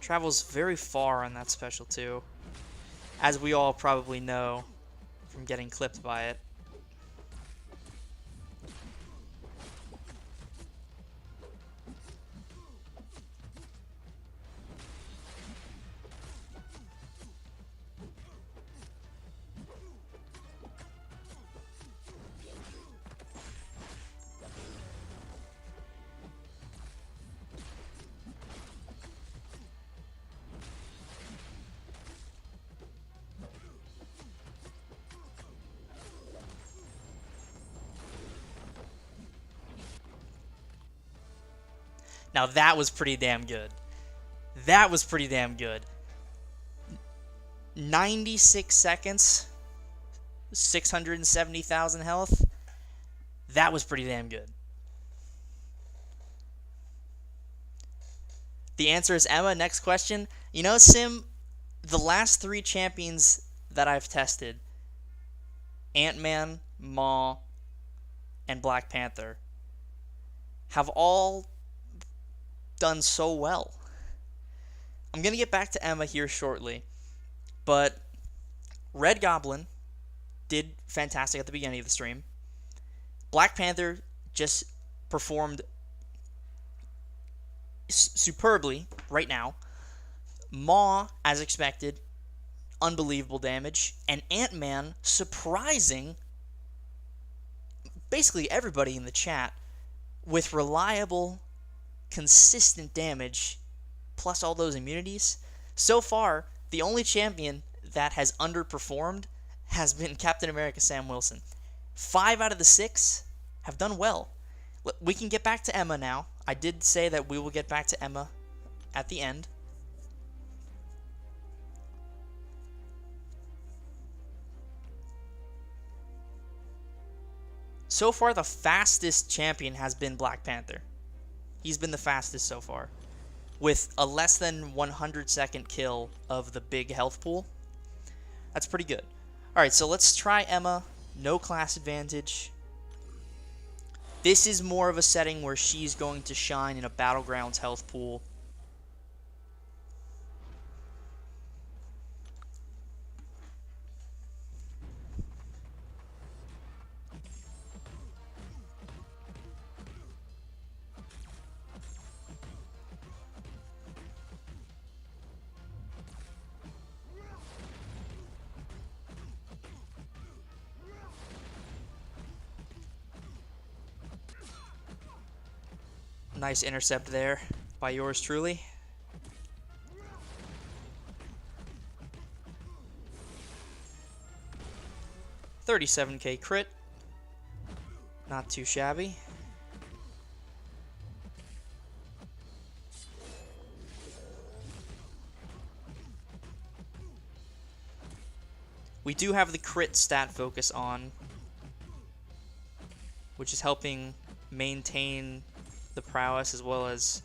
Travels very far on that special, too. As we all probably know from getting clipped by it. Now that was pretty damn good. That was pretty damn good. 96 seconds, 670,000 health. That was pretty damn good. The answer is Emma. Next question. You know, Sim, the last 3 champions that I've tested, Ant-Man, Maw, and Black Panther, have all done so well. I'm going to get back to Emma here shortly, but Red Goblin did fantastic at the beginning of the stream. Black Panther just performed superbly right now. Maw, as expected, unbelievable damage. And Ant-Man, surprising basically everybody in the chat with reliable, consistent damage, plus all those immunities. So far, the only champion that has underperformed has been Captain America Sam Wilson. 5 out of the 6 have done well. We can get back to Emma now. I did say that we will get back to Emma at the end. So far, the fastest champion has been Black Panther. He's been the fastest so far, with a less than 100-second kill of the big health pool. That's pretty good. All right, so let's try Emma. No class advantage. This is more of a setting where she's going to shine in a Battlegrounds health pool. Nice intercept there by yours truly. $37K crit. Not too shabby. We do have the crit stat focus on, which is helping maintain the prowess as well as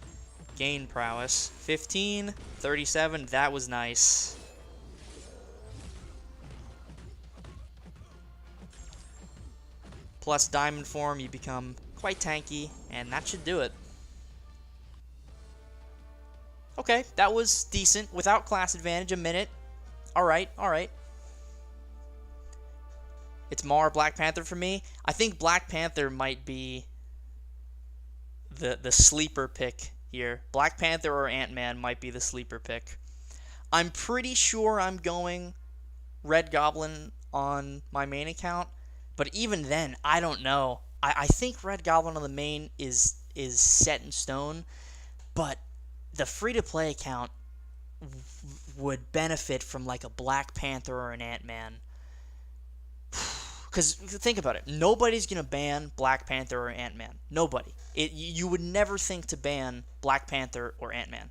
gain prowess. 15, 37, that was nice. Plus diamond form, you become quite tanky, and that should do it. Okay, that was decent. Without class advantage, a minute. Alright, alright. It's Maw or Black Panther for me. I think Black Panther might be the sleeper pick here. Black Panther or Ant-Man might be the sleeper pick. I'm pretty sure I'm going Red Goblin on my main account, but even then, I don't know. I think Red Goblin on the main is set in stone, but the free-to-play account would benefit from like a Black Panther or an Ant-Man. Because think about it. Nobody's going to ban Black Panther or Ant-Man. Nobody. You would never think to ban Black Panther or Ant-Man.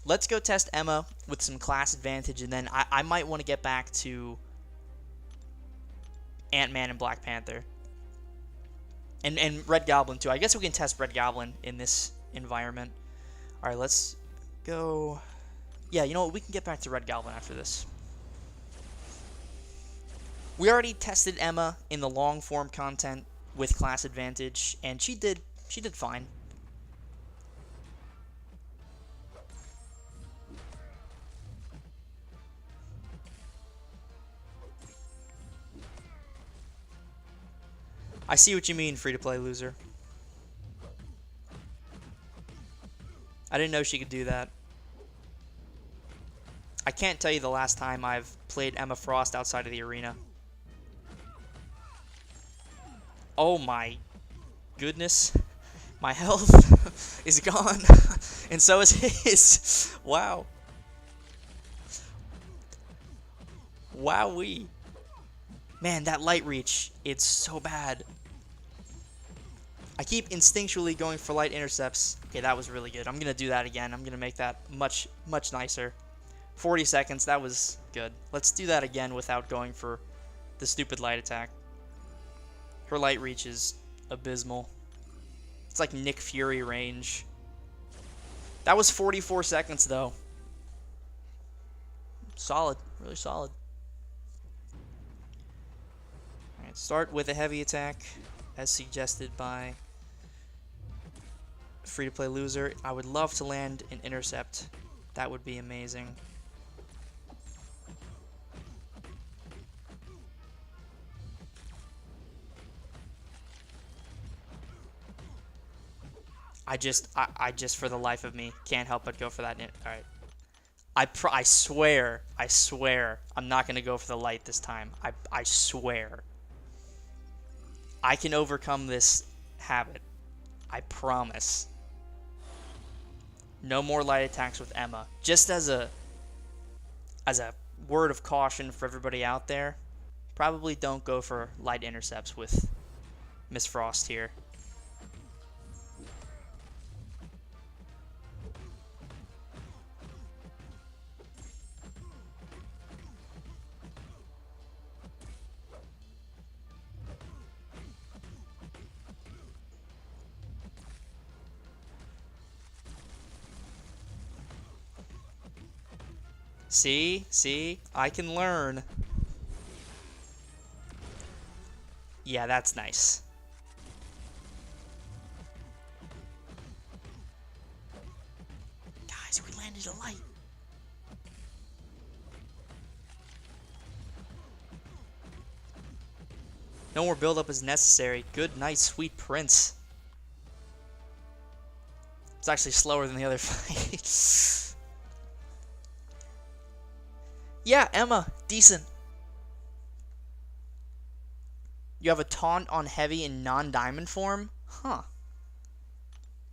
Let's go test Emma with some class advantage, and then I might want to get back to Ant-Man and Black Panther. And Red Goblin, too. I guess we can test Red Goblin in this environment. Alright, let's go... Yeah, you know what? We can get back to Red Goblin after this. We already tested Emma in the long form content with class advantage, and she did fine. I see what you mean, free-to-play loser. I didn't know she could do that. I can't tell you the last time I've played Emma Frost outside of the arena. Oh my goodness. My health is gone. And so is his. Wow. Wowee. Man, that light reach, it's so bad. I keep instinctually going for light intercepts. Okay, that was really good. I'm going to do that again. I'm going to make that much, much nicer. 40 seconds, that was good. Let's do that again without going for the stupid light attack. Her light reach is abysmal. It's like Nick Fury range. That was 44 seconds, though. Solid. Really solid. Alright, start with a heavy attack, as suggested by free-to-play loser. I would love to land an intercept. That would be amazing. I just for the life of me can't help but go for that. All right, I swear, I'm not gonna go for the light this time. I swear. I can overcome this habit. I promise. No more light attacks with Emma. Just as a word of caution for everybody out there, probably don't go for light intercepts with Miss Frost here. See, I can learn. Yeah, that's nice. Guys, we landed a light. No more buildup is necessary. Good, nice, sweet prince. It's actually slower than the other fight. Yeah, Emma, decent. You have a taunt on heavy in non-diamond form? Huh.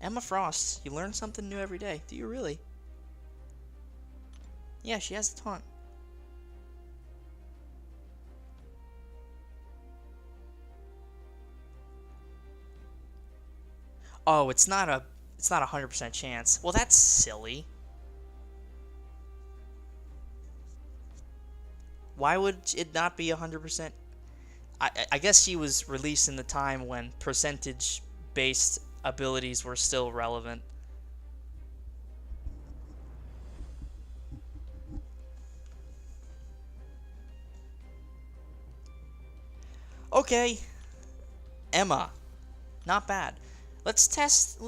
Emma Frost, you learn something new every day. Do you really? Yeah, she has a taunt. Oh, it's not a 100% chance. Well, that's silly. Why would it not be 100%? I guess she was released in the time when percentage-based abilities were still relevant. Okay, Emma, not bad. Let's test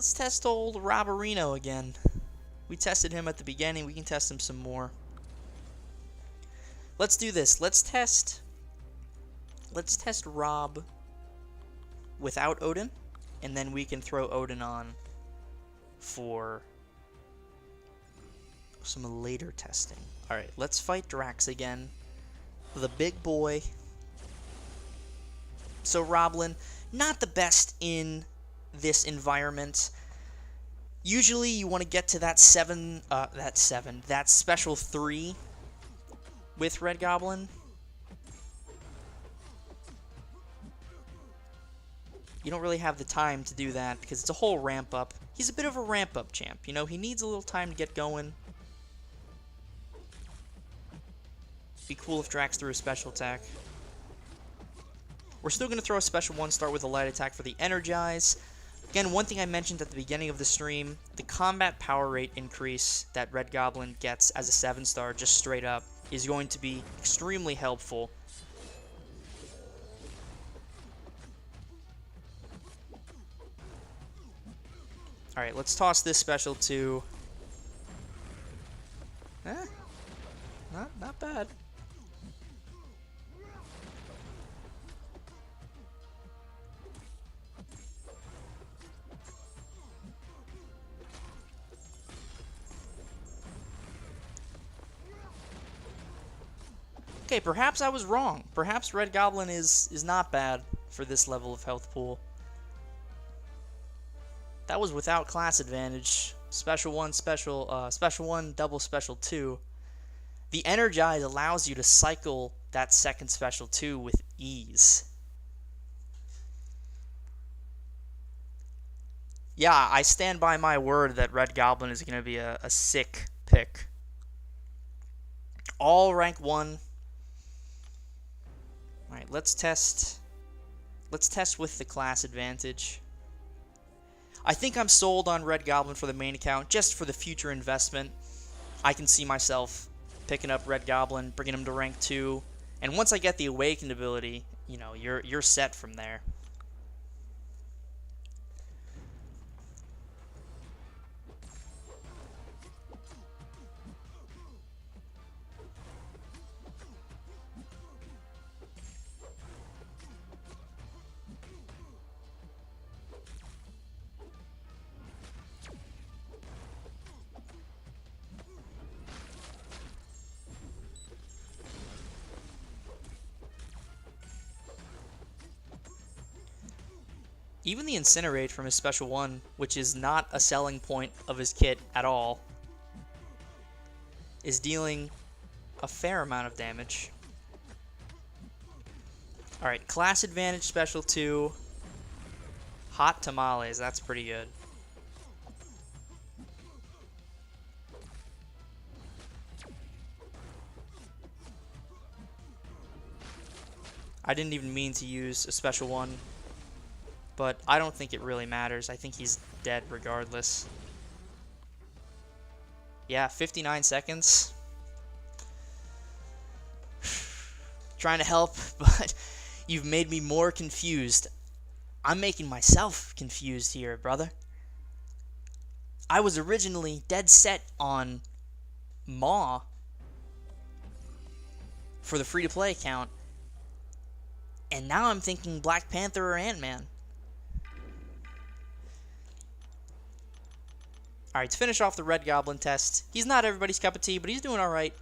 old Robberino again. We tested him at the beginning. We can test him some more. Let's do this. Let's test Rob without Odin, and then we can throw Odin on for some later testing. Alright, let's fight Drax again. The big boy. So Roblin, not the best in this environment. Usually you want to get to that special 3 with Red Goblin. You don't really have the time to do that because it's a whole ramp up. He's a bit of a ramp up champ, you know, he needs a little time to get going. Be cool if Drax threw a special attack. We're still going to throw a special 1, start with a light attack for the Energize. Again, one thing I mentioned at the beginning of the stream, the combat power rate increase that Red Goblin gets as a 7-star, just straight up, is going to be extremely helpful. Alright, let's toss this special to... Not bad. Okay, perhaps I was wrong. Perhaps Red Goblin is not bad for this level of health pool. That was without class advantage. Special 1, special 1, double special 2. The Energize allows you to cycle that second special 2 with ease. Yeah, I stand by my word that Red Goblin is going to be a sick pick. All rank 1. Alright, let's test with the class advantage. I think I'm sold on Red Goblin for the main account, just for the future investment. I can see myself picking up Red Goblin, bringing him to rank 2, and once I get the Awakened ability, you know, you're set from there. Even the Incinerate from his special 1, which is not a selling point of his kit at all, is dealing a fair amount of damage. Alright, class advantage special 2. Hot tamales, that's pretty good. I didn't even mean to use a special 1. But I don't think it really matters. I think he's dead regardless. Yeah, 59 seconds. Trying to help, but You've made me more confused. I'm making myself confused here, brother. I was originally dead set on Maw for the free-to-play account, and now I'm thinking Black Panther or Ant-Man. Alright, to finish off the Red Goblin test, he's not everybody's cup of tea, but he's doing alright.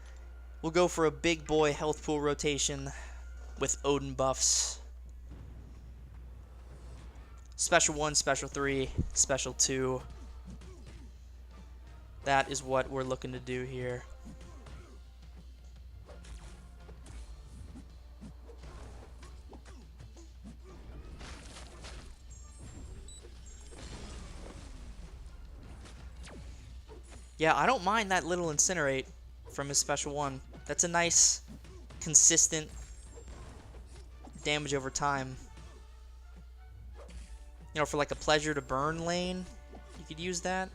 We'll go for a big boy health pool rotation with Odin buffs. Special 1, Special 3, Special 2. That is what we're looking to do here. Yeah, I don't mind that little Incinerate from his Special 1. That's a nice, consistent damage over time. You know, for like a pleasure to burn lane, you could use that.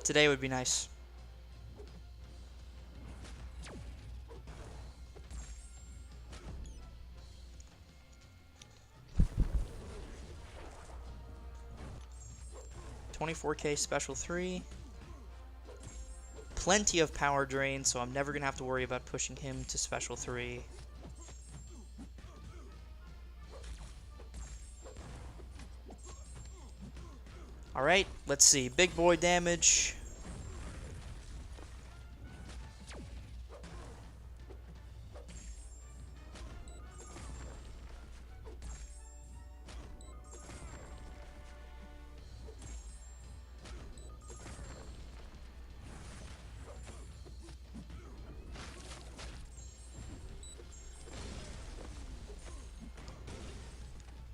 Today would be nice. $24K Special 3. Plenty of power drain, so I'm never going to have to worry about pushing him to Special 3. Alright, let's see. Big boy damage.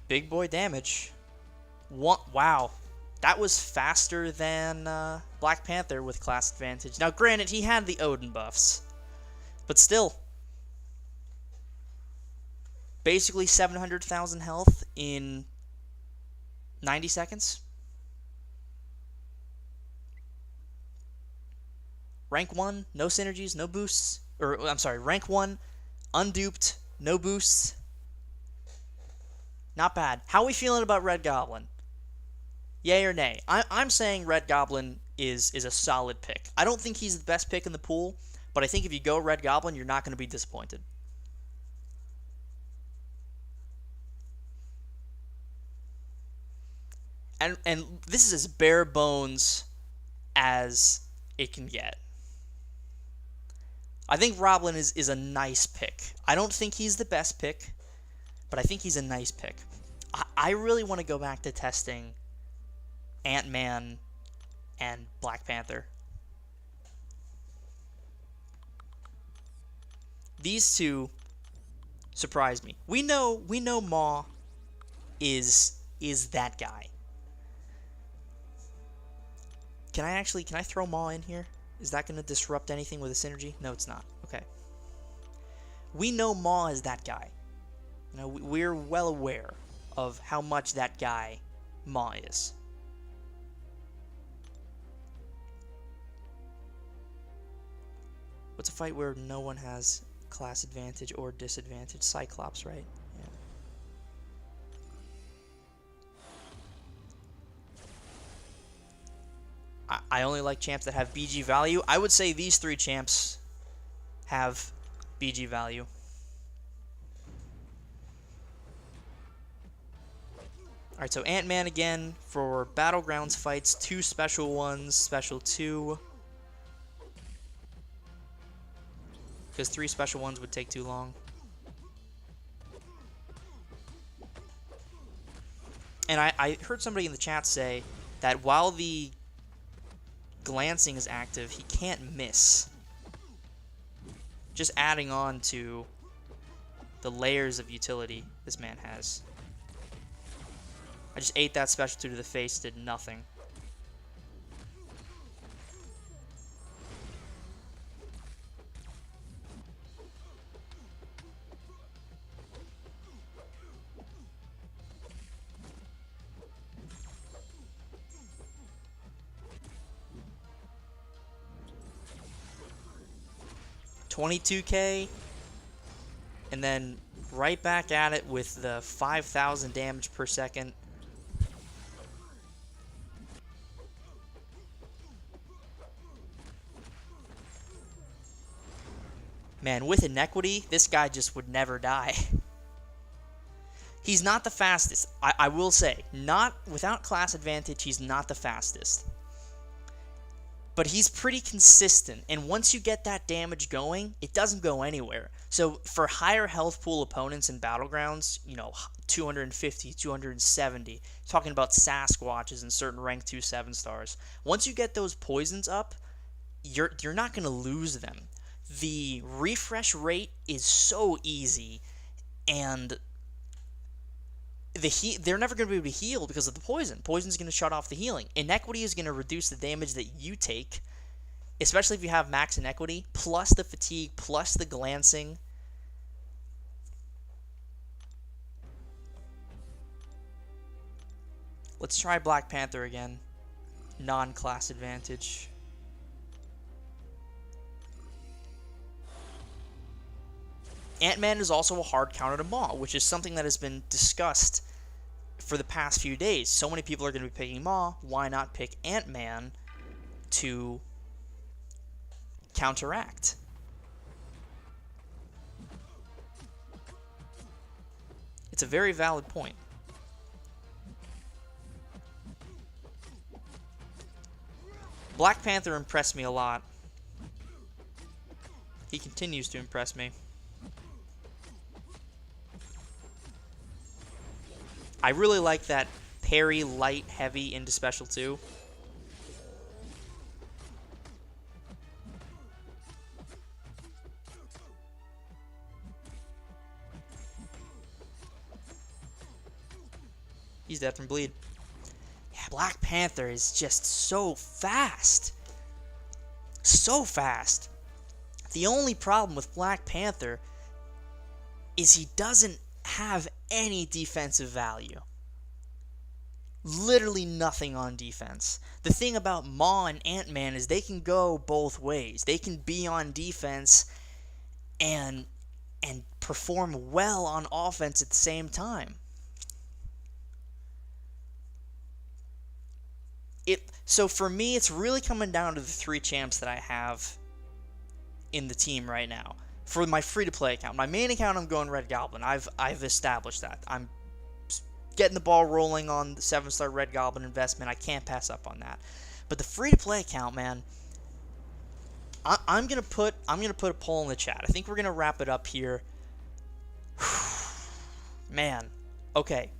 Big boy damage. Wow. That was faster than Black Panther with class advantage. Now, granted, he had the Odin buffs. But still. Basically 700,000 health in 90 seconds. Rank 1, no synergies, no boosts. Or, I'm sorry, rank 1, unduped, no boosts. Not bad. How are we feeling about Red Goblin? Yay or nay? I'm saying Red Goblin is a solid pick. I don't think he's the best pick in the pool, but I think if you go Red Goblin, you're not going to be disappointed. And this is as bare bones as it can get. I think Roblin is a nice pick. I don't think he's the best pick, but I think he's a nice pick. I really want to go back to testing Ant-Man and Black Panther. These two surprised me. We know Maw is that guy. Can I throw Maw in here? Is that going to disrupt anything with a synergy? No, it's not. Okay. We know Maw is that guy. You know, we're well aware of how much that guy Maw is. What's a fight where no one has class advantage or disadvantage? Cyclops, right? Yeah. I only like champs that have BG value. I would say these three champs have BG value. Alright, so Ant-Man again for Battlegrounds fights. 2 special ones, special 2. Because 3 special ones would take too long. And I heard somebody in the chat say that while the glancing is active, he can't miss. Just adding on to the layers of utility this man has. I just ate that special 2 to the face, did nothing. 22k, and then right back at it with the 5,000 damage per second. Man, with Inequity, this guy just would never die. He's not the fastest. I will say, not without class advantage, he's not the fastest. But he's pretty consistent, and once you get that damage going, it doesn't go anywhere. So for higher health pool opponents in Battlegrounds, you know, 250, 270, talking about Sasquatches and certain rank 2 7-stars, once you get those poisons up, you're not going to lose them. The refresh rate is so easy, and they're never going to be able to heal because of the poison. Poison's going to shut off the healing. Inequity is going to reduce the damage that you take, especially if you have max Inequity, plus the fatigue, plus the glancing. Let's try Black Panther again. Non-class advantage. Ant-Man is also a hard counter to Maw, which is something that has been discussed for the past few days. So many people are going to be picking Maw. Why not pick Ant-Man to counteract? It's a very valid point. Black Panther impressed me a lot. He continues to impress me. I really like that parry, light, heavy into special 2. He's dead from bleed. Yeah, Black Panther is just so fast. So fast. The only problem with Black Panther is he doesn't have any defensive value. Literally nothing on defense. The thing about Maw and Ant-Man is they can go both ways. They can be on defense and perform well on offense at the same time. So for me, it's really coming down to the 3 champs that I have in the team right now. For my free-to-play account. My main account, I'm going Red Goblin. I've established that. I'm getting the ball rolling on the 7-star Red Goblin investment. I can't pass up on that. But the free-to-play account, man, I'm gonna put a poll in the chat. I think we're gonna wrap it up here. Man, okay.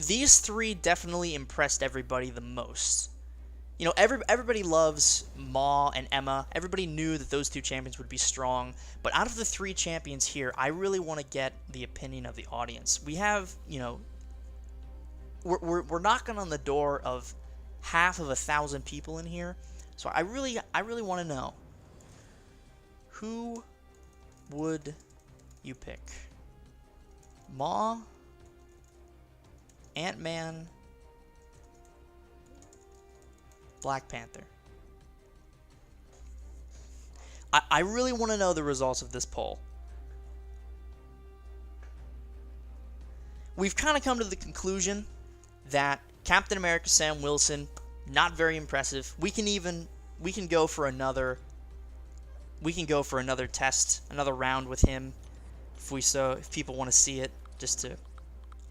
These 3 definitely impressed everybody the most. You know, everybody loves Maw and Emma. Everybody knew that those 2 champions would be strong. But out of the 3 champions here, I really want to get the opinion of the audience. We have, you know, we're knocking on the door of half of 1,000 people in here. So I really want to know, who would you pick? Maw, Ant-Man, Black Panther. I really want to know the results of this poll. We've kind of come to the conclusion that Captain America Sam Wilson, not very impressive. We can go for another test, another round with him if people want to see it, just to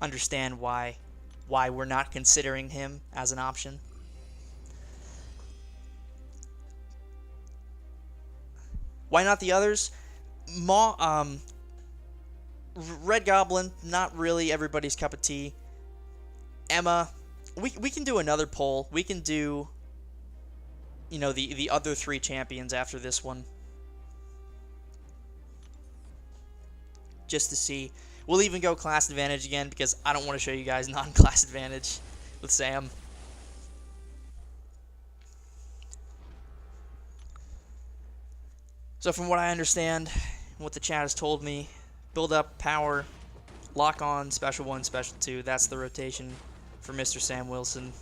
understand why we're not considering him as an option. Why not the others? Red Goblin, not really everybody's cup of tea. Emma, we can do another poll. We can do, you know, the other 3 champions after this one, just to see. We'll even go class advantage again because I don't want to show you guys non-class advantage with Sam. So from what I understand, what the chat has told me, build up, power, lock on, special 1, special 2. That's the rotation for Mr. Sam Wilson.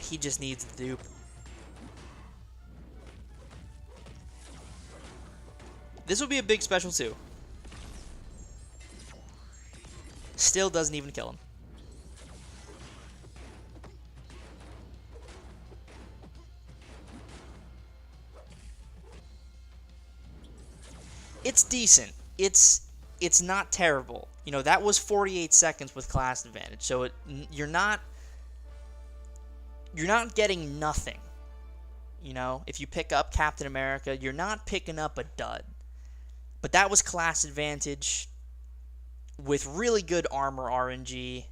He just needs the dupe. This will be a big special too. Still doesn't even kill him. It's decent. It's not terrible. You know, that was 48 seconds with class advantage. So you're not getting nothing. You know, if you pick up Captain America, you're not picking up a dud. But that was class advantage with really good armor RNG.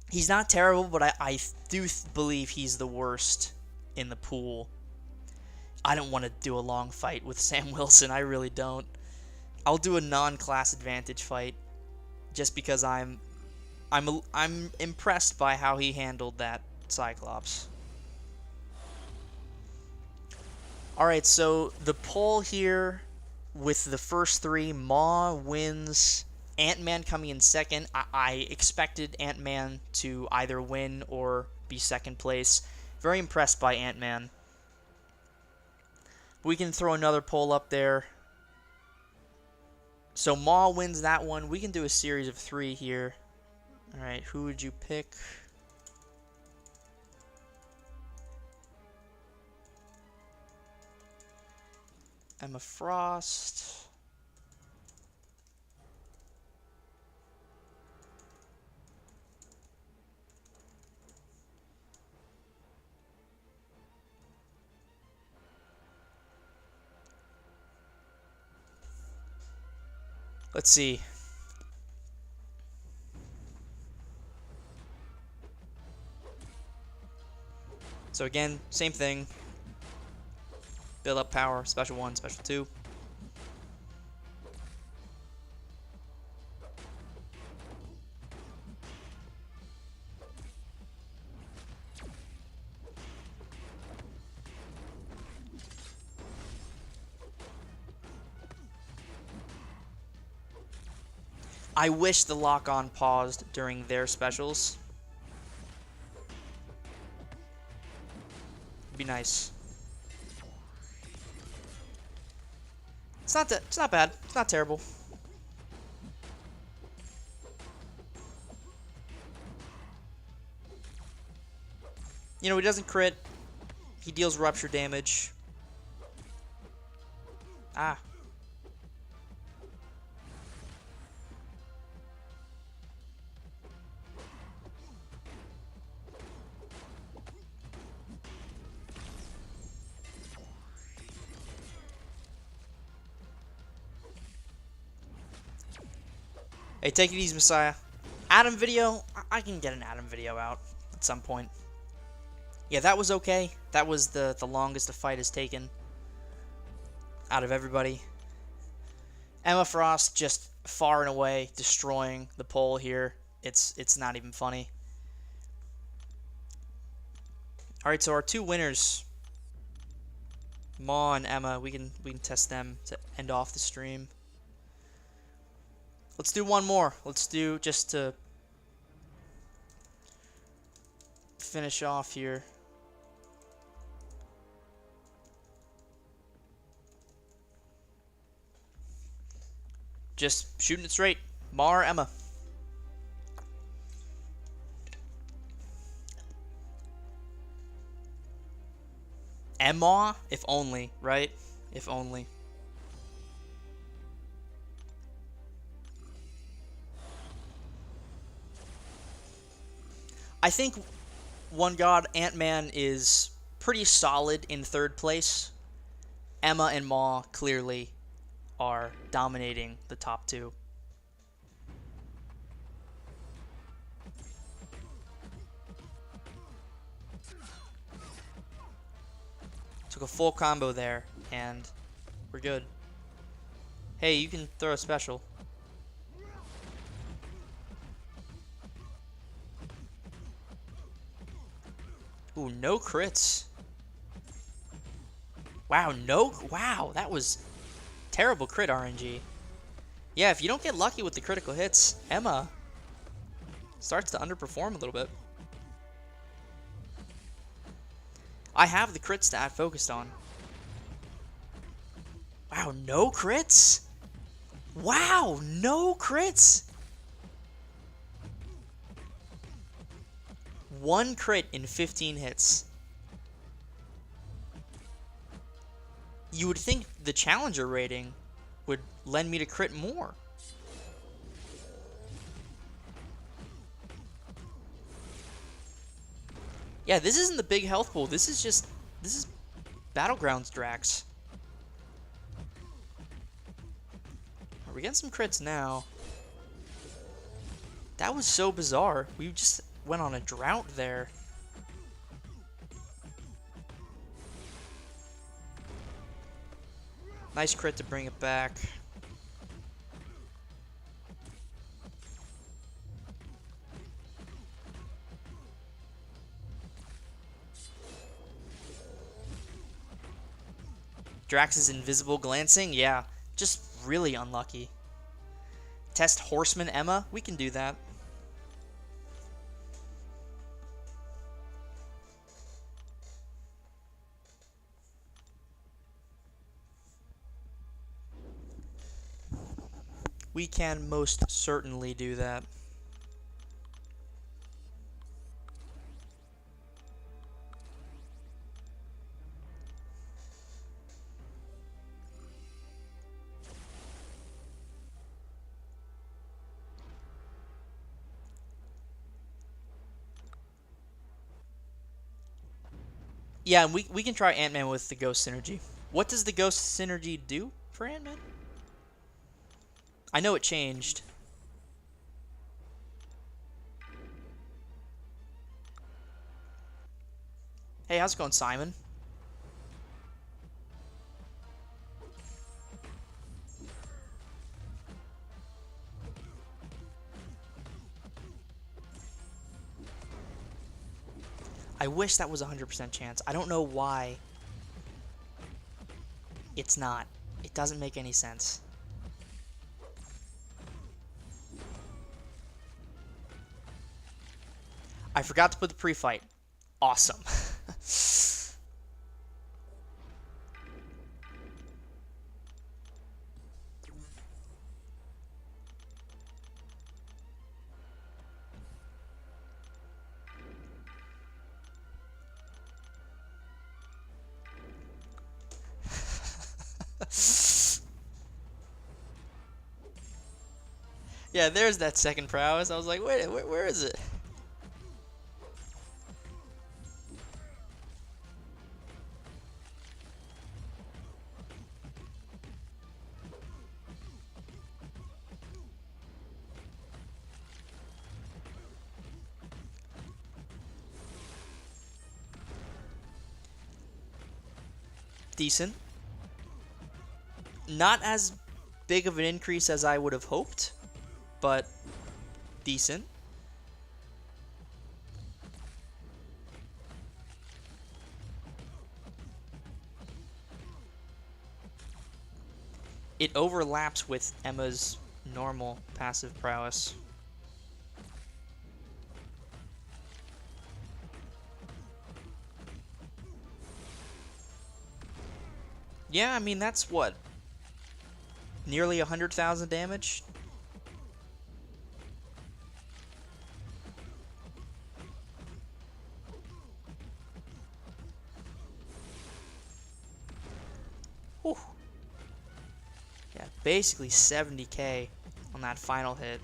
He's not terrible, but I do believe he's the worst in the pool. I don't want to do a long fight with Sam Wilson. I really don't. I'll do a non-class advantage fight just because I'm impressed by how he handled that Cyclops. Alright, so the poll here with the first three, Maw wins, Ant-Man coming in second. I expected Ant-Man to either win or be second place. Very impressed by Ant-Man. We can throw another poll up there. So Maw wins that one. We can do a series of 3 here. Alright, who would you pick? Emma Frost. Let's see. So again, same thing. Build up power, special 1, special 2. I wish the lock-on paused during their specials. It'd be nice. It's not bad. It's not terrible. You know, he doesn't crit. He deals rupture damage. Ah. Hey, take it easy, Messiah. Adam video? I can get an Adam video out at some point. Yeah, that was okay. That was the longest the fight has taken out of everybody. Emma Frost just far and away destroying the poll here. It's not even funny. Alright, so our 2 winners, Maw and Emma, we can test them to end off the stream. Let's do one more. Let's do just to finish off here. Just shooting it straight. Maw or Emma? Emma? If only, right? If only. I think One God Ant-Man is pretty solid in 3rd place. Emma and Maw clearly are dominating the top 2. Took a full combo there, and we're good. Hey, you can throw a special. Ooh, no crits. Wow, wow, that was terrible crit RNG. Yeah, if you don't get lucky with the critical hits, Emma starts to underperform a little bit. I have the crit stat focused on. Wow, no crits? Wow, no crits! 1 crit in 15 hits. You would think the challenger rating would lend me to crit more. Yeah, this isn't the big health pool. This is Battlegrounds Drax. We're getting some crits now. That was so bizarre. We just went on a drought there. Nice crit to bring it back. Drax's invisible glancing, yeah, just really unlucky. Test Horseman Emma, we can do that. We can most certainly do that. Yeah, we can try Ant-Man with the Ghost Synergy. What does the Ghost Synergy do for Ant-Man? I know it changed. Hey, how's it going, Simon? I wish that was a 100% chance. I don't know why it's not. It doesn't make any sense. I forgot to put the pre-fight. Awesome. Yeah, there's that second prowess. I was like, wait, where is it? Decent. Not as big of an increase as I would have hoped, but decent. It overlaps with Emma's normal passive prowess. Yeah, I mean, that's what? Nearly 100,000 damage? Whew. Yeah, basically 70k on that final hit.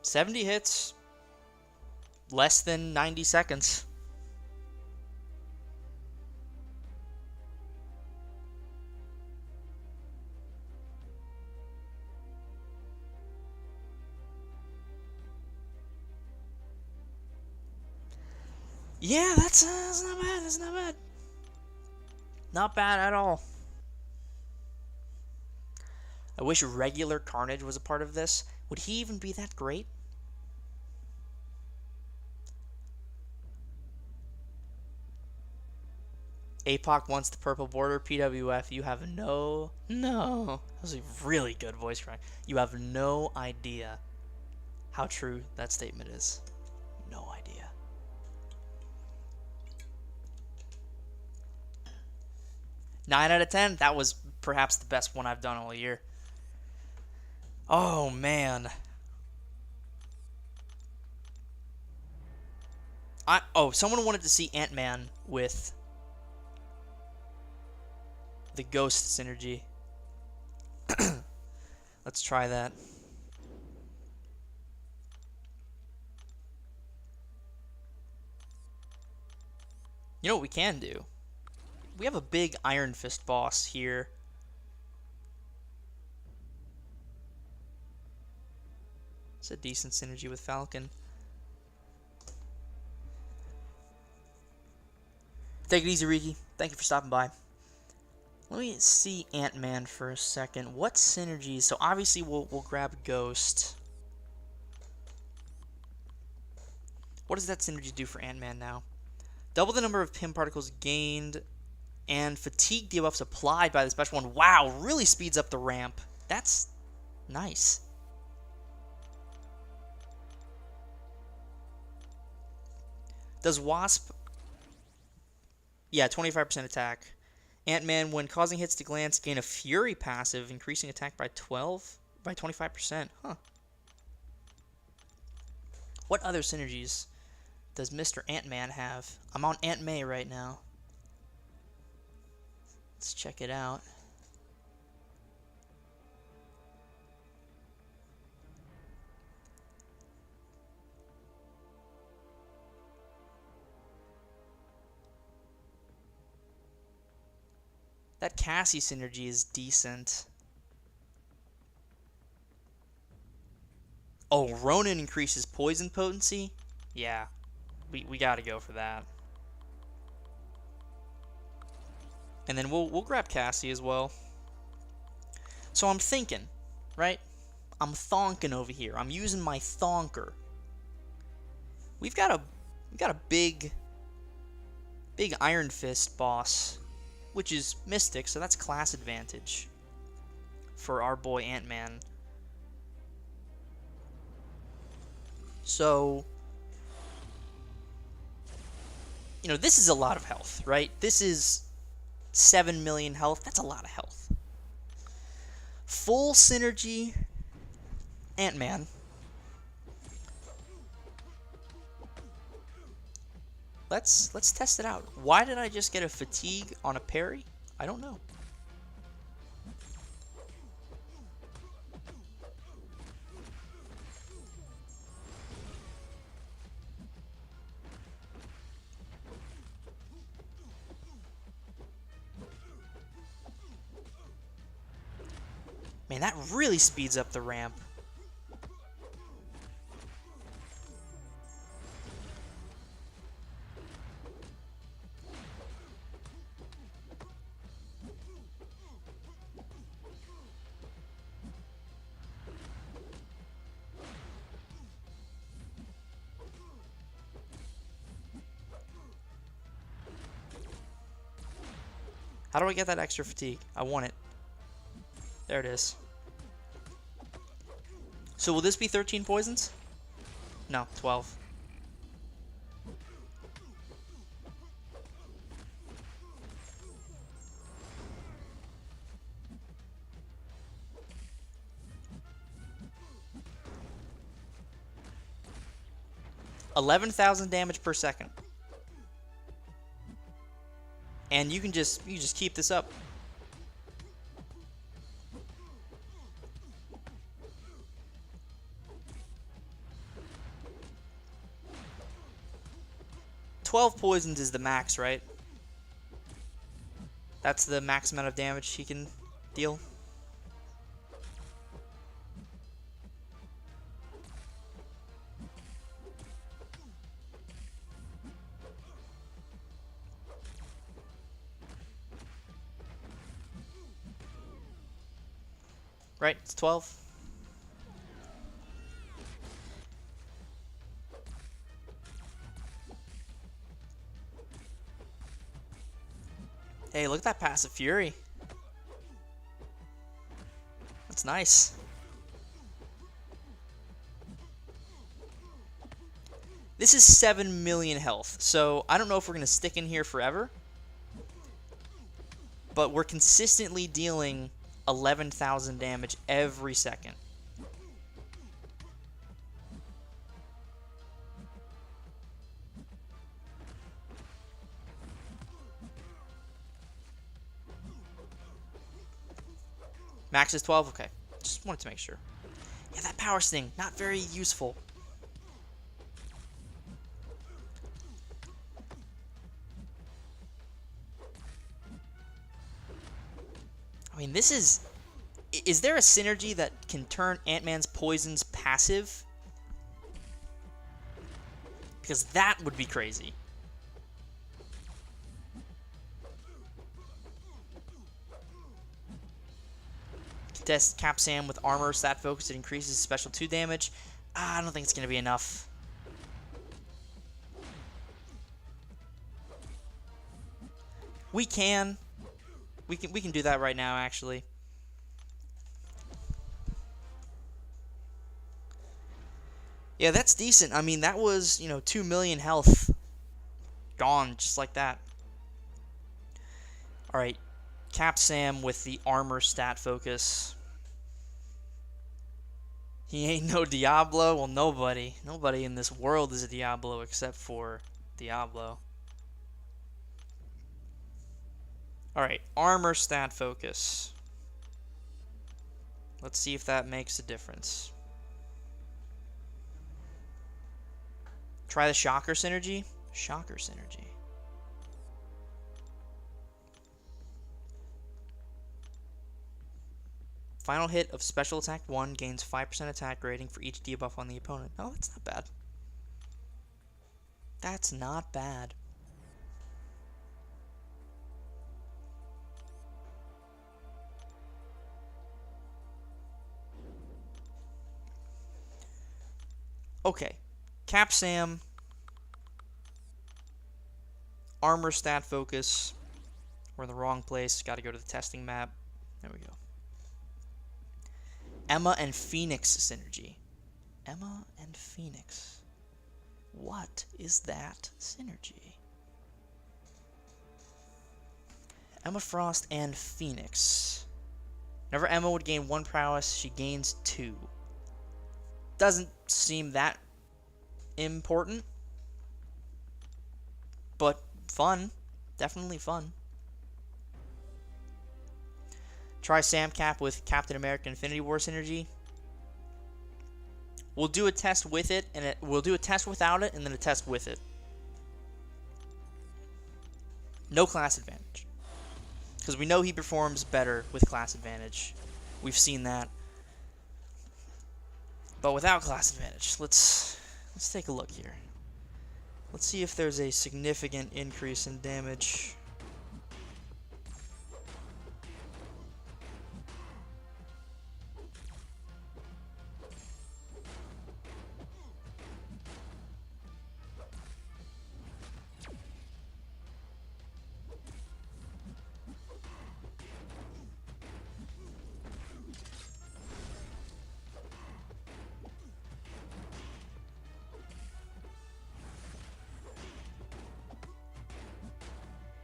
$70 hits, less than 90 seconds. Yeah, that's not bad. That's not bad. Not bad at all. I wish regular Carnage was a part of this. Would he even be that great? APOC wants the purple border. PWF, you have no. That was a really good voice crack. You have no idea how true that statement is. No idea. Nine out of 10. That was perhaps the best one I've done all year. Oh, man. Someone wanted to see Ant-Man with the ghost synergy. Let's try that. You know what we can do? We have a big Iron Fist boss here. It's a decent synergy with Falcon. Take it easy, Riki. Thank you for stopping by. Let me see Ant-Man for a second. What synergies? So obviously we'll grab Ghost. What does that synergy do for Ant-Man now? Double the number of Pym particles gained and fatigue debuffs applied by the special one. Wow, really speeds up the ramp. That's nice. Does Wasp... Yeah, 25% attack. Ant-Man, when causing hits to glance, gain a Fury passive, increasing attack by 25%. Huh. What other synergies does Mr. Ant-Man have? I'm on Aunt May right now. Let's check it out. That Cassie synergy is decent. Oh, Ronin increases poison potency? Yeah, we gotta go for that. And then we'll grab Cassie as well. So I'm thinking, right? I'm thonking over here. I'm using my thonker. We've got a big Iron Fist boss, which is Mystic, so that's class advantage for our boy Ant-Man. So, you know, this is a lot of health, right? This is 7 million health. That's a lot of health. Full synergy Ant-Man. Let's test it out. Why did I just get a fatigue on a parry? I don't know. Man, that really speeds up the ramp. How do I get that extra fatigue? I want it. There it is. So will this be 13 poisons? No, 12. $11,000 damage per second. And you just keep this up. $12 poisons is the max, right? That's the max amount of damage he can deal. Right, it's 12. Hey, look at that passive fury. That's nice. This is 7 million health, so I don't know if we're going to stick in here forever. But we're consistently dealing 11,000 damage every second. Max is 12? Okay. Just wanted to make sure. Yeah, that power sting, not very useful. I mean, this is... Is there a synergy that can turn Ant-Man's poisons passive? Because that would be crazy. Test Cap Sam with armor stat focus. It increases special 2 damage. I don't think it's going to be enough. We can do that right now, actually. Yeah, that's decent. I mean, that was, 2 million health gone just like that. All right, Cap Sam with the armor stat focus. He ain't no Diablo. Well, nobody in this world is a Diablo except for Diablo. All right, armor stat focus. Let's see if that makes a difference. Try the Shocker synergy. Shocker synergy. Final hit of special attack 1 gains 5% attack rating for each debuff on the opponent. Oh, that's not bad. That's not bad. Okay. Cap Sam. Armor stat focus. We're in the wrong place. Got to go to the testing map. There we go. Emma and Phoenix synergy. Emma and Phoenix. What is that synergy? Emma Frost and Phoenix. Whenever Emma would gain 1 prowess, she gains 2. Doesn't seem that important, but fun. Definitely fun. Try Sam Cap with Captain America Infinity War synergy. We'll do a test with it, and we'll do a test without it, and then a test with it. No class advantage. Because we know he performs better with class advantage. We've seen that. But without class advantage, let's take a look here. Let's see if there's a significant increase in damage.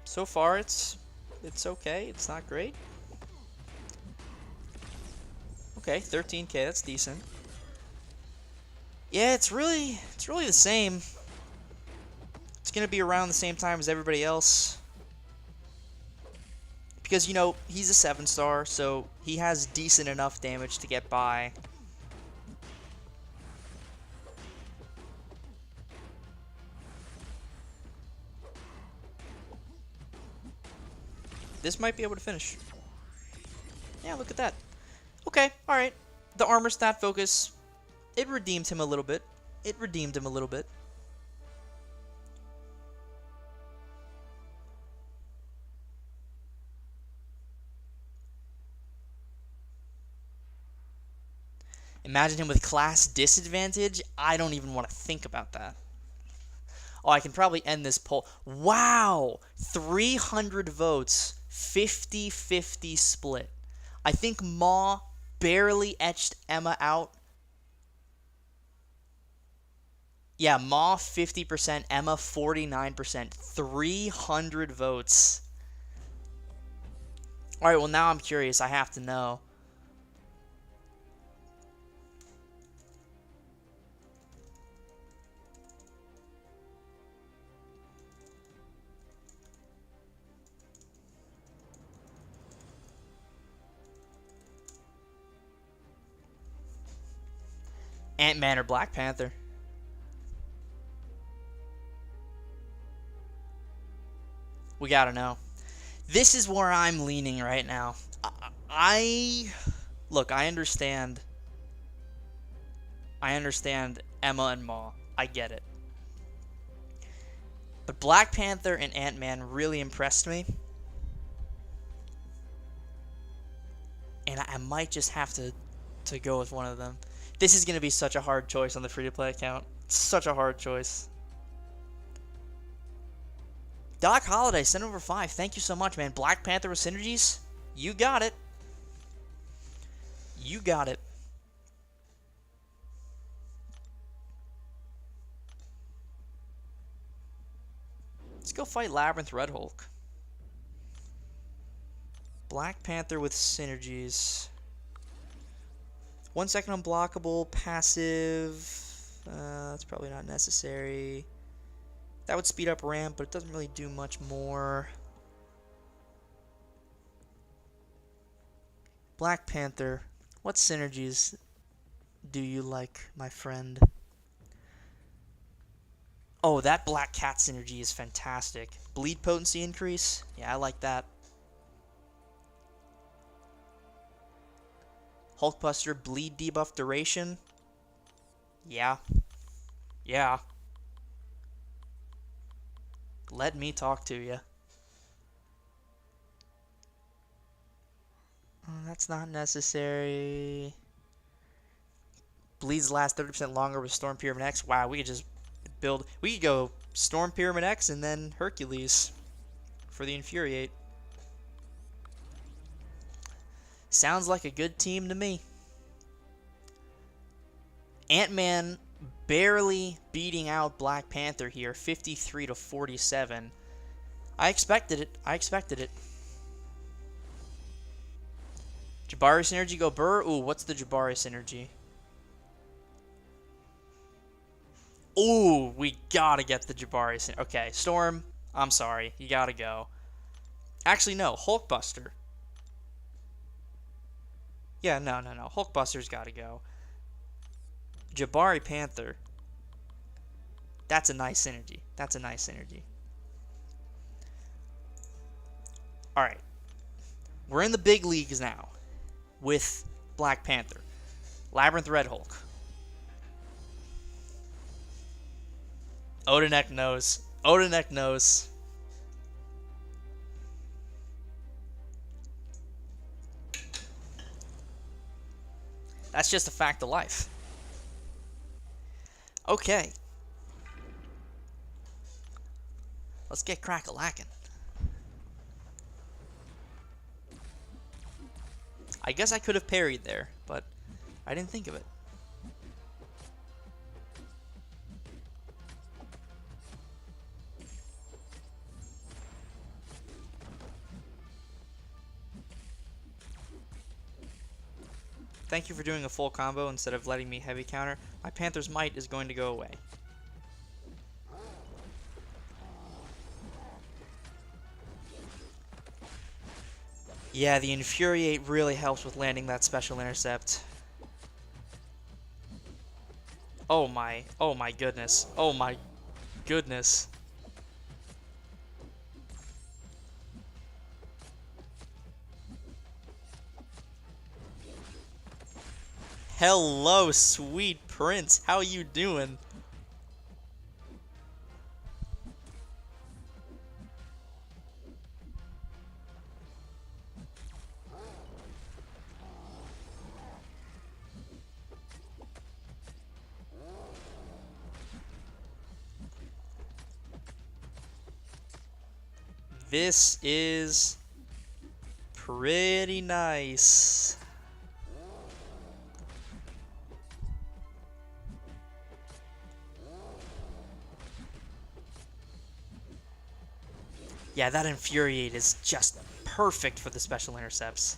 So far, it's okay. It's not great. Okay, 13k. That's decent. Yeah, it's really the same. It's gonna be around the same time as everybody else. Because, he's a 7-star, so he has decent enough damage to get by. This might be able to finish. Yeah, look at that. Okay, alright. The armor stat focus, it redeemed him a little bit. Imagine him with class disadvantage. I don't even want to think about that. Oh, I can probably end this poll. Wow! 300 votes, 50-50 split. I think Maw barely etched Emma out. Yeah, Maw 50%, Emma 49%, 300 votes. All right, well, now I'm curious. I have to know. Ant-Man or Black Panther? We gotta know. This is where I'm leaning right now. Look, I understand Emma and Maw. I get it. But Black Panther and Ant-Man really impressed me. And I might just have to go with one of them. This is going to be such a hard choice on the free-to-play account. Such a hard choice. Doc Holiday, sent over 5. Thank you so much, man. Black Panther with synergies? You got it. You got it. Let's go fight Labyrinth Red Hulk. Black Panther with synergies. 1 second unblockable, passive. That's probably not necessary. That would speed up ramp, but it doesn't really do much more. Black Panther, what synergies do you like, my friend? Oh, that Black Cat synergy is fantastic. Bleed potency increase? Yeah, I like that. Hulkbuster, bleed debuff duration? Yeah. Yeah. Let me talk to you. Oh, that's not necessary. Bleeds last 30% longer with Storm Pyramid X. Wow, we could just build... We could go Storm Pyramid X and then Hercules for the Infuriate. Sounds like a good team to me. Ant-Man barely beating out Black Panther here, 53-47. I expected it. I expected it. Jabari synergy go Burr. Ooh, what's the Jabari synergy? Ooh, we gotta get the Jabari synergy. Okay, Storm, I'm sorry. You gotta go. Actually, no. Hulkbuster. Yeah, no. Hulkbuster's gotta go. Jabari Panther. That's a nice synergy. That's a nice synergy. Alright. We're in the big leagues now with Black Panther. Labyrinth Red Hulk. Odanek knows. Odanek knows. That's just a fact of life. Okay. Let's get crack-a-lackin'. I guess I could have parried there, but I didn't think of it. Thank you for doing a full combo instead of letting me heavy counter. My Panther's Might is going to go away. Yeah, the Infuriate really helps with landing that special intercept. Oh my goodness. Oh my goodness. Hello, sweet prince. How you doing? This is pretty nice. Yeah, that Infuriate is just perfect for the special intercepts.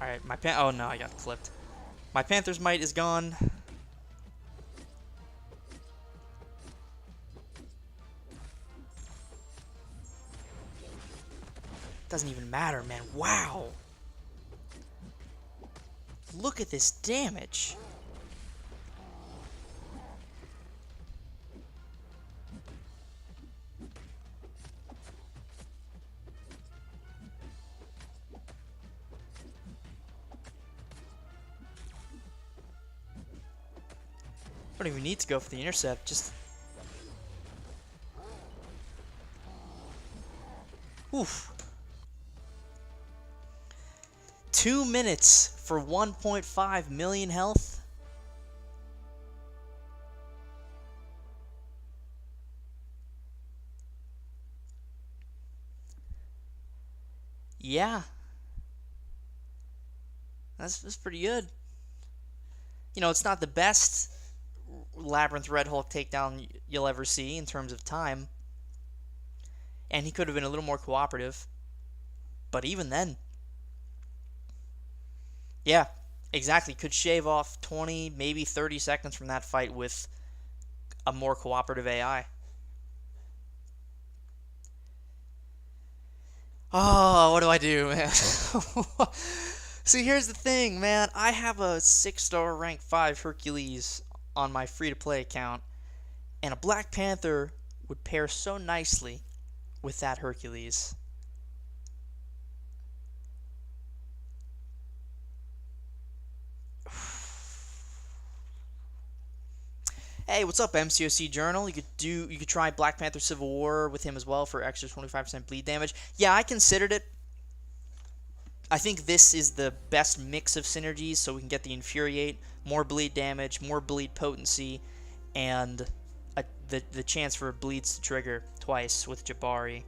Alright, oh no, I got clipped. My Panther's Might is gone. Doesn't even matter, man. Wow! Look at this damage. I don't even need to go for the intercept, just... Oof. 2 minutes for 1.5 million health? Yeah. That's pretty good. You know, it's not the best Labyrinth Red Hulk takedown you'll ever see in terms of time. And he could have been a little more cooperative. But even then. Yeah, exactly. Could shave off 20, maybe 30 seconds from that fight with a more cooperative AI. Oh, what do I do, man? See, here's the thing, man. I have a 6-star rank 5 Hercules on my free-to-play account, and a Black Panther would pair so nicely with that Hercules. Hey, what's up, MCOC Journal? You could try Black Panther Civil War with him as well for extra 25% bleed damage. Yeah, I considered it. I think this is the best mix of synergies, so we can get the Infuriate, more bleed damage, more bleed potency, and the chance for bleeds to trigger twice with Jabari.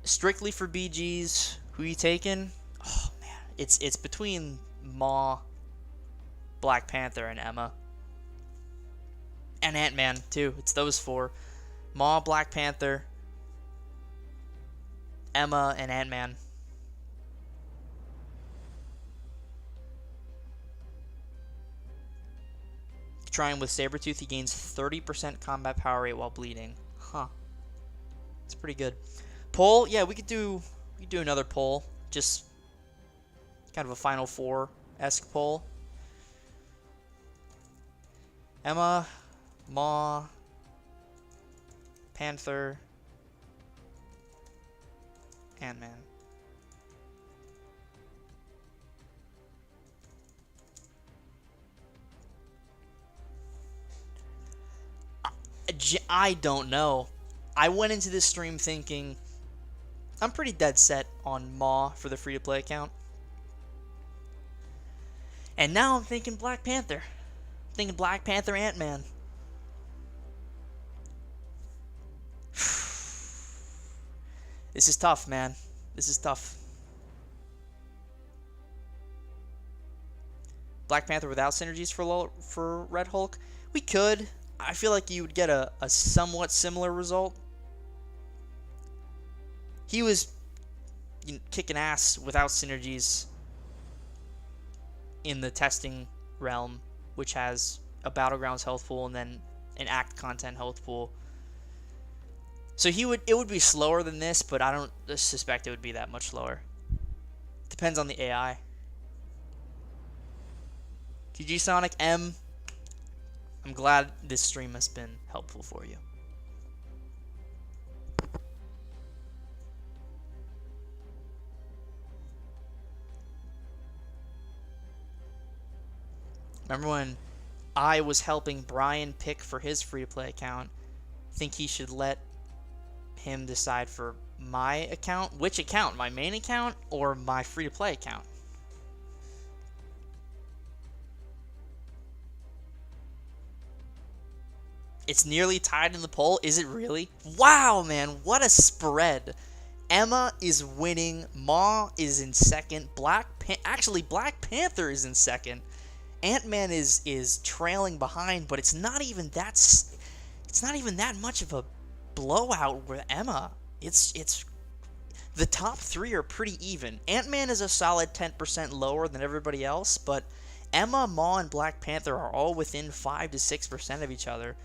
Strictly for BGs, who you taking? Oh man, it's between Maw, Black Panther, and Emma. And Ant-Man, too. It's those four. Maw, Black Panther, Emma, and Ant-Man. Trying with Sabretooth, he gains 30% combat power rate while bleeding. Huh. It's pretty good. Poll? Yeah, we could do another poll. Just kind of a Final Four-esque poll. Emma, Maw, Panther, Ant-Man. I don't know. I went into this stream thinking I'm pretty dead set on Maw for the free-to-play account. And now I'm thinking Black Panther. Thinking Black Panther, Ant-Man. This is tough, man. This is tough. Black Panther without synergies for Red Hulk? We could. I feel like you would get a somewhat similar result. He was kicking ass without synergies in the testing realm, which has a Battlegrounds health pool and then an Act content health pool. So it would be slower than this, but I don't suspect it would be that much slower. Depends on the AI. GG Sonic M. I'm glad this stream has been helpful for you. Remember when I was helping Brian pick for his free-to-play account? Think he should let him decide for my account? Which account? My main account or my free-to-play account? It's nearly tied in the poll. Is it really? Wow, man, what a spread. Emma is winning. Maw is in second. Actually, Black Panther is in second. Ant-Man is trailing behind, but it's not even that much of a blowout with Emma. It's the top three are pretty even. Ant-Man is a solid 10% lower than everybody else, but Emma, Maw, and Black Panther are all within 5 to 6% of each other.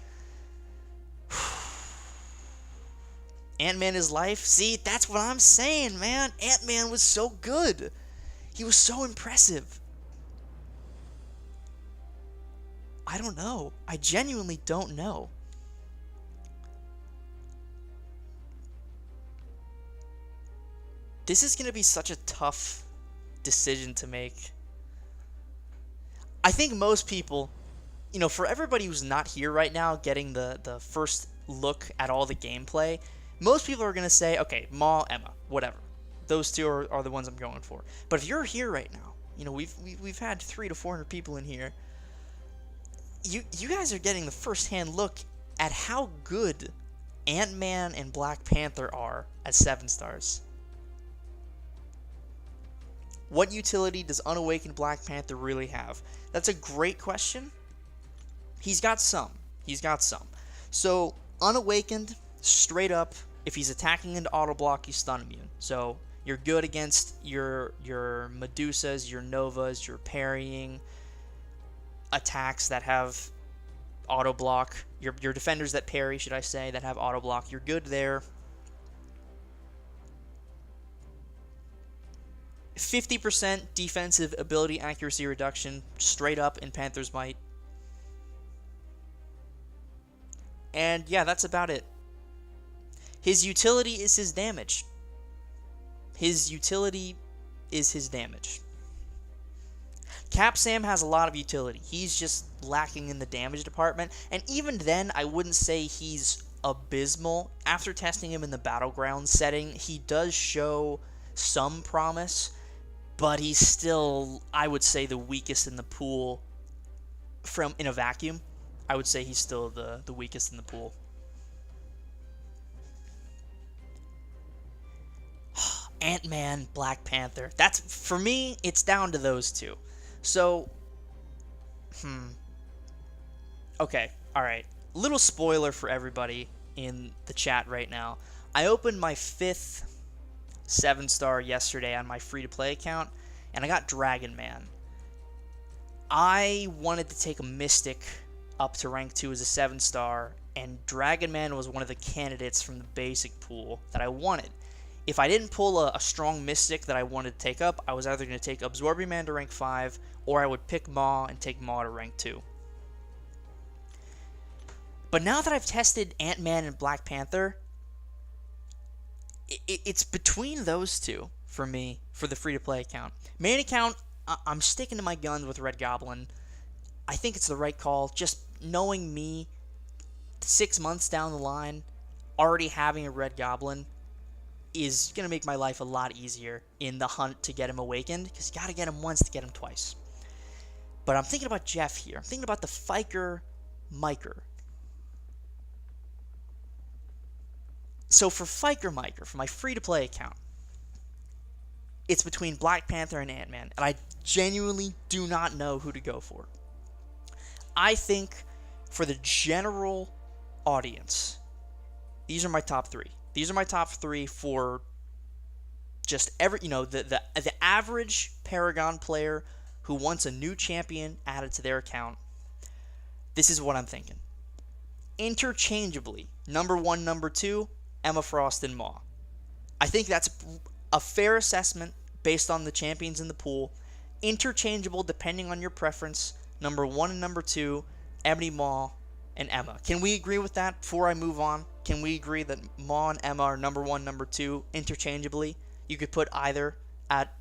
Ant-Man is life. See, that's what I'm saying, man. Ant-Man was so good. He was so impressive. I don't know. I genuinely don't know. This is going to be such a tough decision to make. I think most people, for everybody who's not here right now getting the first look at all the gameplay, most people are going to say, okay, Maw, Emma, whatever. Those two are the ones I'm going for. But if you're here right now, we've had 300 to 400 people in here. You guys are getting the first-hand look at how good Ant-Man and Black Panther are at 7 stars. What utility does Unawakened Black Panther really have? That's a great question. He's got some. So, Unawakened, straight up, if he's attacking into auto block, he's stun immune. So, you're good against your Medusas, your Novas, your parrying attacks that have auto block. Your defenders that parry, should I say, that have auto block. You're good there. 50% defensive ability accuracy reduction, straight up in Panther's Might. And yeah, that's about it. His utility is his damage. Cap Sam has a lot of utility. He's just lacking in the damage department. And even then, I wouldn't say he's abysmal. After testing him in the Battleground setting, he does show some promise, but he's still, I would say, the weakest in the pool in a vacuum. I would say he's still the weakest in the pool. Ant-Man, Black Panther. For me, it's down to those two. So, okay, alright. Little spoiler for everybody in the chat right now. I opened my 5th 7-star yesterday on my free-to-play account, and I got Dragon Man. I wanted to take a Mystic up to rank 2 as a 7-star, and Dragon Man was one of the candidates from the basic pool that I wanted. If I didn't pull a strong Mystic that I wanted to take up, I was either going to take Absorbing Man to rank 5, or I would pick Maw and take Maw to rank 2. But now that I've tested Ant-Man and Black Panther, it's between those two for me for the free-to-play account. Main account, I'm sticking to my guns with Red Goblin. I think it's the right call. Just knowing me, 6 months down the line, already having a Red Goblin is going to make my life a lot easier in the hunt to get him awakened, because you got to get him once to get him twice. But I'm thinking about Jeff here. I'm thinking about the Fiker Miker. So for Fiker Miker, for my free-to-play account, it's between Black Panther and Ant-Man, and I genuinely do not know who to go for. I think for the general audience, these are my top 3. These are my top 3 for just the average Paragon player who wants a new champion added to their account. This is what I'm thinking. Interchangeably, number 1, number 2, Emma Frost and Maw. I think that's a fair assessment based on the champions in the pool. Interchangeable depending on your preference. Number 1 and number 2, Ebony Maw and Emma. Can we agree with that before I move on? Can we agree that Maw and Emma are number 1, number 2 interchangeably? You could put either at,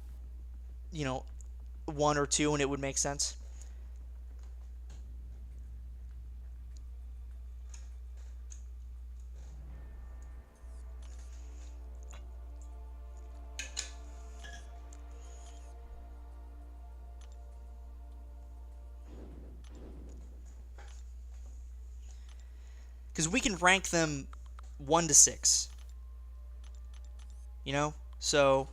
1 or 2 and it would make sense. Because we can rank them 1 to 6. You know? So,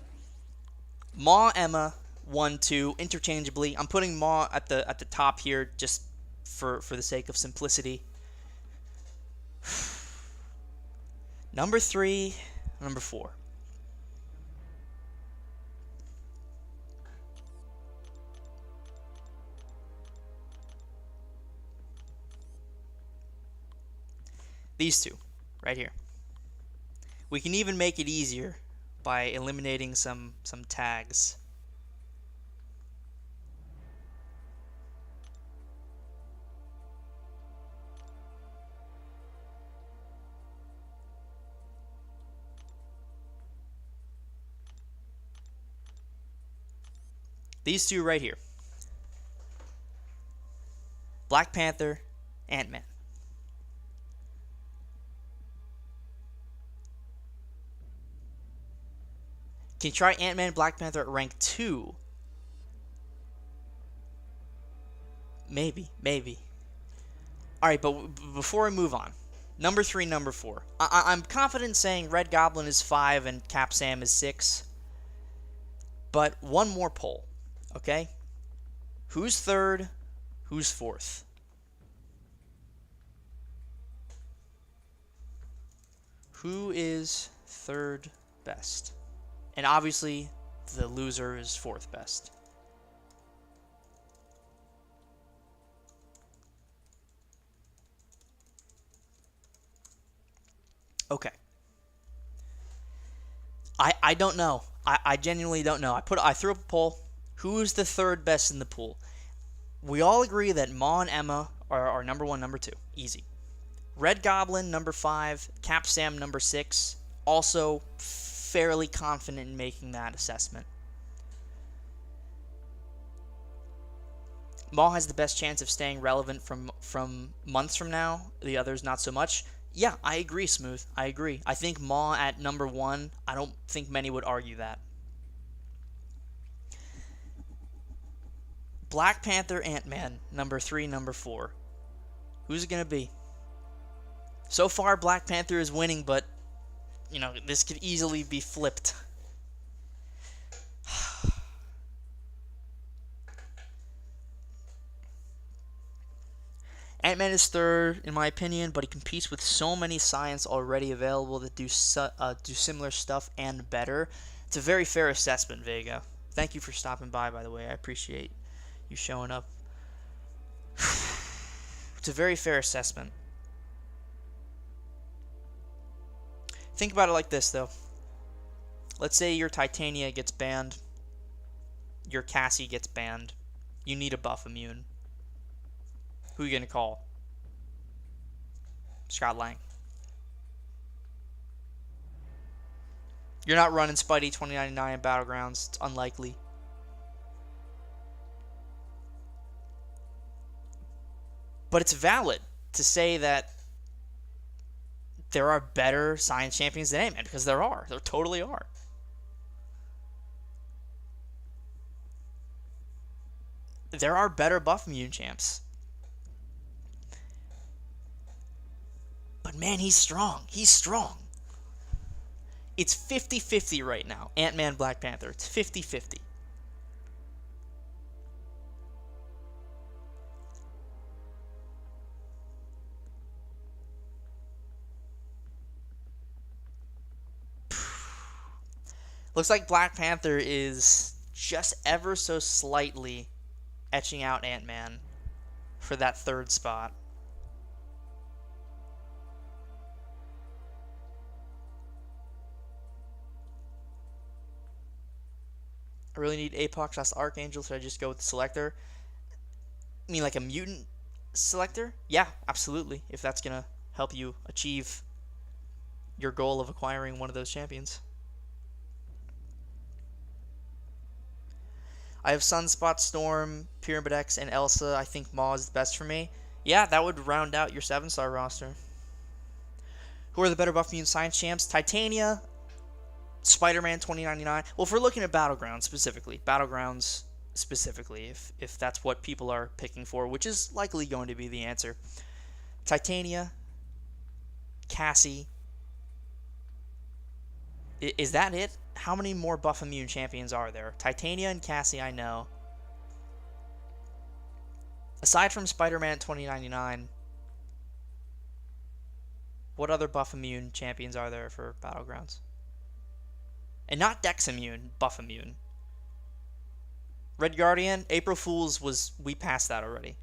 Maw, Emma, 1, 2, interchangeably. I'm putting Maw at the top here just for the sake of simplicity. Number 3, number 4. These two, right here. We can even make it easier by eliminating some tags. These two right here. Black Panther, Ant-Man. Can you try Ant-Man and Black Panther at rank 2? Maybe. Alright, but before I move on, number 3, number 4. I'm confident saying Red Goblin is 5 and Cap Sam is 6. But one more poll, okay? Who's 3rd? Who's 4th? Who is 3rd best? And obviously, the loser is 4th best. Okay. I don't know. I genuinely don't know. I threw up a poll. Who's the 3rd best in the pool? We all agree that Maw and Emma are number 1, number 2. Easy. Red Goblin, number 5. Cap Sam, number 6. Also fairly confident in making that assessment. Maw has the best chance of staying relevant from months from now. The others not so much. Yeah, I agree, Smooth. I agree. I think Maw at number 1, I don't think many would argue that. Black Panther, Ant-Man, number 3, number 4. Who's it going to be? So far, Black Panther is winning, but, you know, this could easily be flipped. Ant-Man is 3rd, in my opinion, but he competes with so many science already available that do similar stuff and better. It's a very fair assessment, Vega. Thank you for stopping by the way. I appreciate you showing up. It's a very fair assessment. Think about it like this, though. Let's say your Titania gets banned. Your Cassie gets banned. You need a buff immune. Who are you going to call? Scott Lang. You're not running Spidey 2099 in Battlegrounds. It's unlikely. But it's valid to say that there are better science champions than Ant-Man, because there are. There totally are. There are better buff immune champs. But man, he's strong. He's strong. It's 50-50 right now. Ant-Man, Black Panther. It's 50-50. Looks like Black Panther is just ever so slightly etching out Ant-Man for that 3rd spot. I really need Apox as Archangel, so I just go with the Selector. I mean, like a mutant Selector? Yeah, absolutely. If that's going to help you achieve your goal of acquiring one of those champions. I have Sunspot, Storm, Pyramid X, and Elsa. I think Maw is the best for me. Yeah, that would round out your 7-star roster. Who are the better buff immune science champs? Titania, Spider-Man 2099. Well, if we're looking at Battlegrounds specifically, if that's what people are picking for, which is likely going to be the answer. Titania, Cassie. Is that it? How many more buff immune champions are there? Titania and Cassie, I know. Aside from Spider-Man 2099, what other buff immune champions are there for Battlegrounds? And not Dex immune, buff immune. Red Guardian, April Fool's was... We passed that already.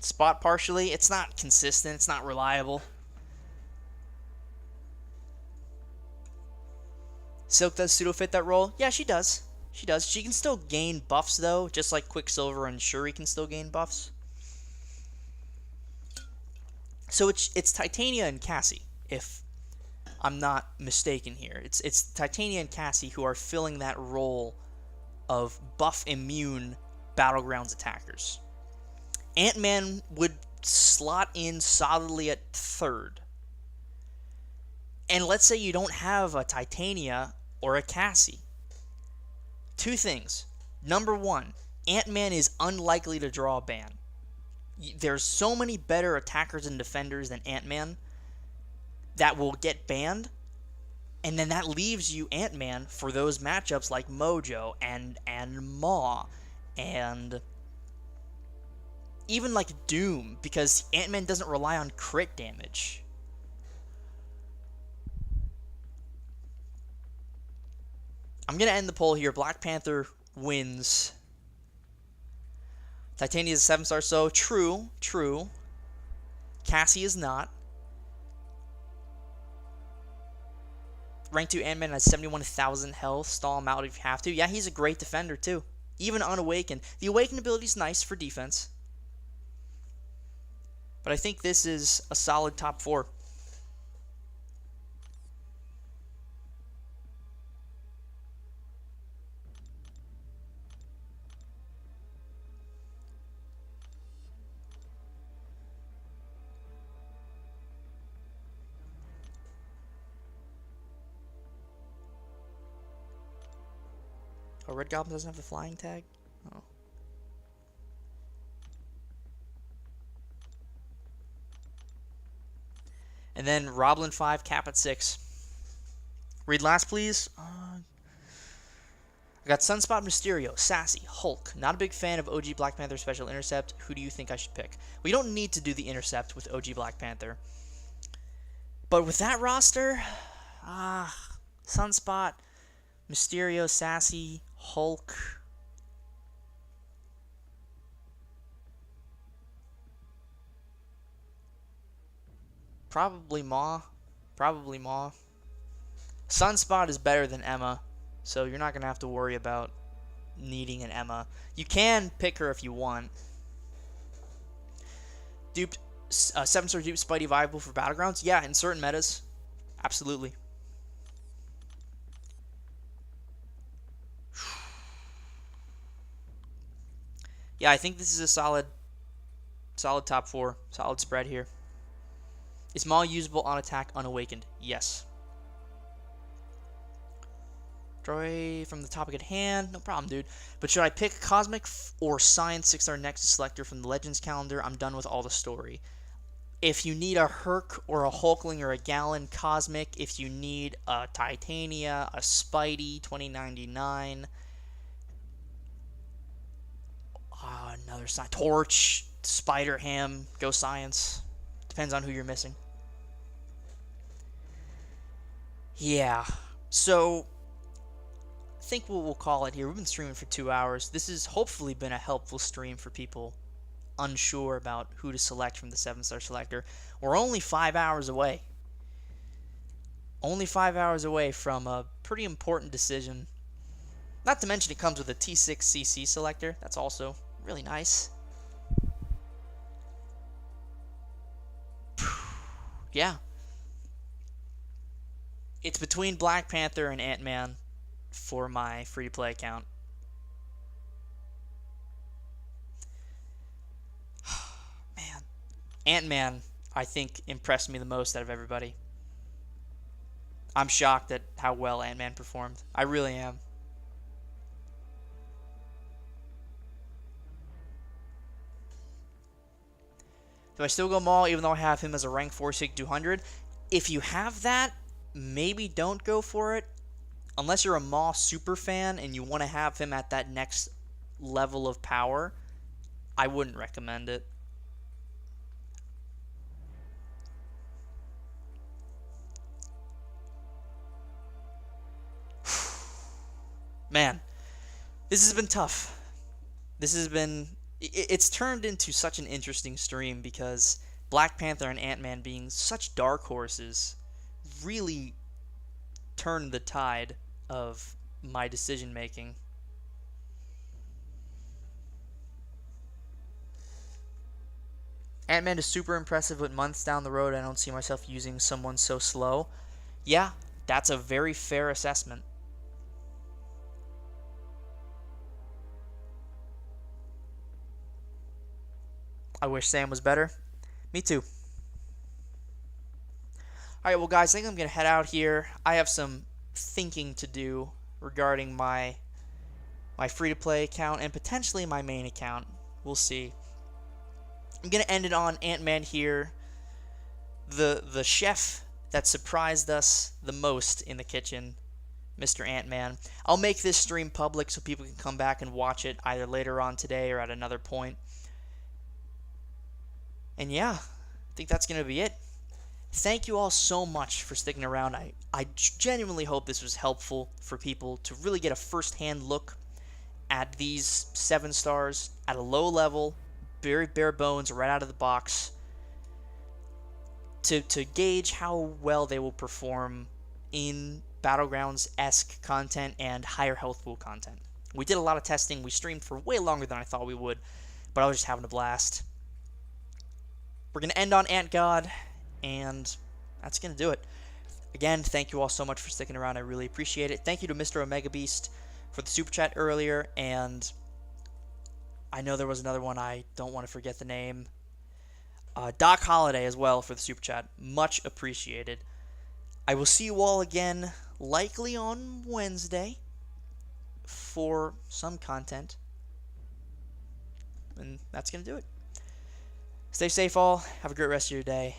Spot partially. It's not consistent. It's not reliable. Silk does pseudo-fit that role? Yeah, she does. She does. She can still gain buffs, though, just like Quicksilver and Shuri can still gain buffs. So it's Titania and Cassie, if I'm not mistaken here. It's Titania and Cassie who are filling that role of buff-immune Battlegrounds attackers. Ant-Man would slot in solidly at third. And let's say you don't have a Titania or a Cassie. Two things. Number one, Ant-Man is unlikely to draw a ban. There's so many better attackers and defenders than Ant-Man that will get banned. And then that leaves you Ant-Man for those matchups like Mojo and Maw and even like Doom, because Ant-Man doesn't rely on crit damage. I'm going to end the poll here. Black Panther wins. Titania is a 7-star, so true. Cassie is not. Rank 2 Ant-Man has 71,000 health. Stall him out if you have to. Yeah, he's a great defender, too. Even unawakened. The awakened ability is nice for defense. But I think this is a solid top 4. Oh, Red Goblin doesn't have the flying tag? Oh. And then Roblin 5, cap at 6. Read last, please. I got Sunspot, Mysterio, Sassy, Hulk. Not a big fan of OG Black Panther Special Intercept. Who do you think I should pick? We don't need to do the Intercept with OG Black Panther. But with that roster, Sunspot, Mysterio, Sassy, Hulk. Probably Maw. Sunspot is better than Emma, so you're not going to have to worry about needing an Emma. You can pick her if you want. Duped, 7-star dupe Spidey viable for Battlegrounds? Yeah, in certain metas. Absolutely. Yeah, I think this is a solid top 4. Solid spread here. Is Maw usable on attack unawakened? Yes. Destroy from the topic at hand. No problem, dude. But should I pick Cosmic or Science 6-star Nexus Selector from the Legends calendar? I'm done with all the story. If you need a Herc or a Hulkling or a Gallon, Cosmic. If you need a Titania, a Spidey 2099. Another Torch, Spider-Ham, go Science. Depends on who you're missing. Yeah. So, I think we'll call it here. We've been streaming for 2 hours. This has hopefully been a helpful stream for people unsure about who to select from the 7-star selector. We're only 5 hours away. Only 5 hours away from a pretty important decision. Not to mention it comes with a T6 CC selector. That's also really nice. Yeah. It's between Black Panther and Ant-Man for my free-to-play account. Man. Ant-Man, I think, impressed me the most out of everybody. I'm shocked at how well Ant-Man performed. I really am. Do I still go Maw even though I have him as a rank 4 Sig 200? If you have that, maybe don't go for it. Unless you're a Maw super fan and you want to have him at that next level of power, I wouldn't recommend it. Man, this has been tough. It's turned into such an interesting stream because Black Panther and Ant-Man being such dark horses really turned the tide of my decision making. Ant-Man is super impressive, but months down the road I don't see myself using someone so slow. Yeah, that's a very fair assessment. I wish Sam was better. Me too. Alright, well guys, I think I'm going to head out here. I have some thinking to do regarding my free-to-play account and potentially my main account. We'll see. I'm going to end it on Ant-Man here. The chef that surprised us the most in the kitchen, Mr. Ant-Man. I'll make this stream public so people can come back and watch it either later on today or at another point. And yeah, I think that's going to be it. Thank you all so much for sticking around. I genuinely hope this was helpful for people to really get a first-hand look at these 7 stars at a low level, very bare bones, right out of the box, to gauge how well they will perform in Battlegrounds-esque content and higher health pool content. We did a lot of testing. We streamed for way longer than I thought we would, but I was just having a blast. We're going to end on Ant God, and that's going to do it. Again, thank you all so much for sticking around. I really appreciate it. Thank you to Mr. Omega Beast for the super chat earlier, and I know there was another one. I don't want to forget the name. Doc Holiday as well for the super chat. Much appreciated. I will see you all again, likely on Wednesday, for some content. And that's going to do it. Stay safe all. Have a great rest of your day.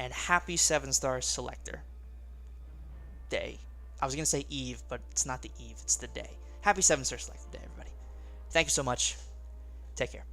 And happy 7-star Selector Day. I was going to say Eve, but it's not the Eve. It's the day. Happy 7-star Selector Day, everybody. Thank you so much. Take care.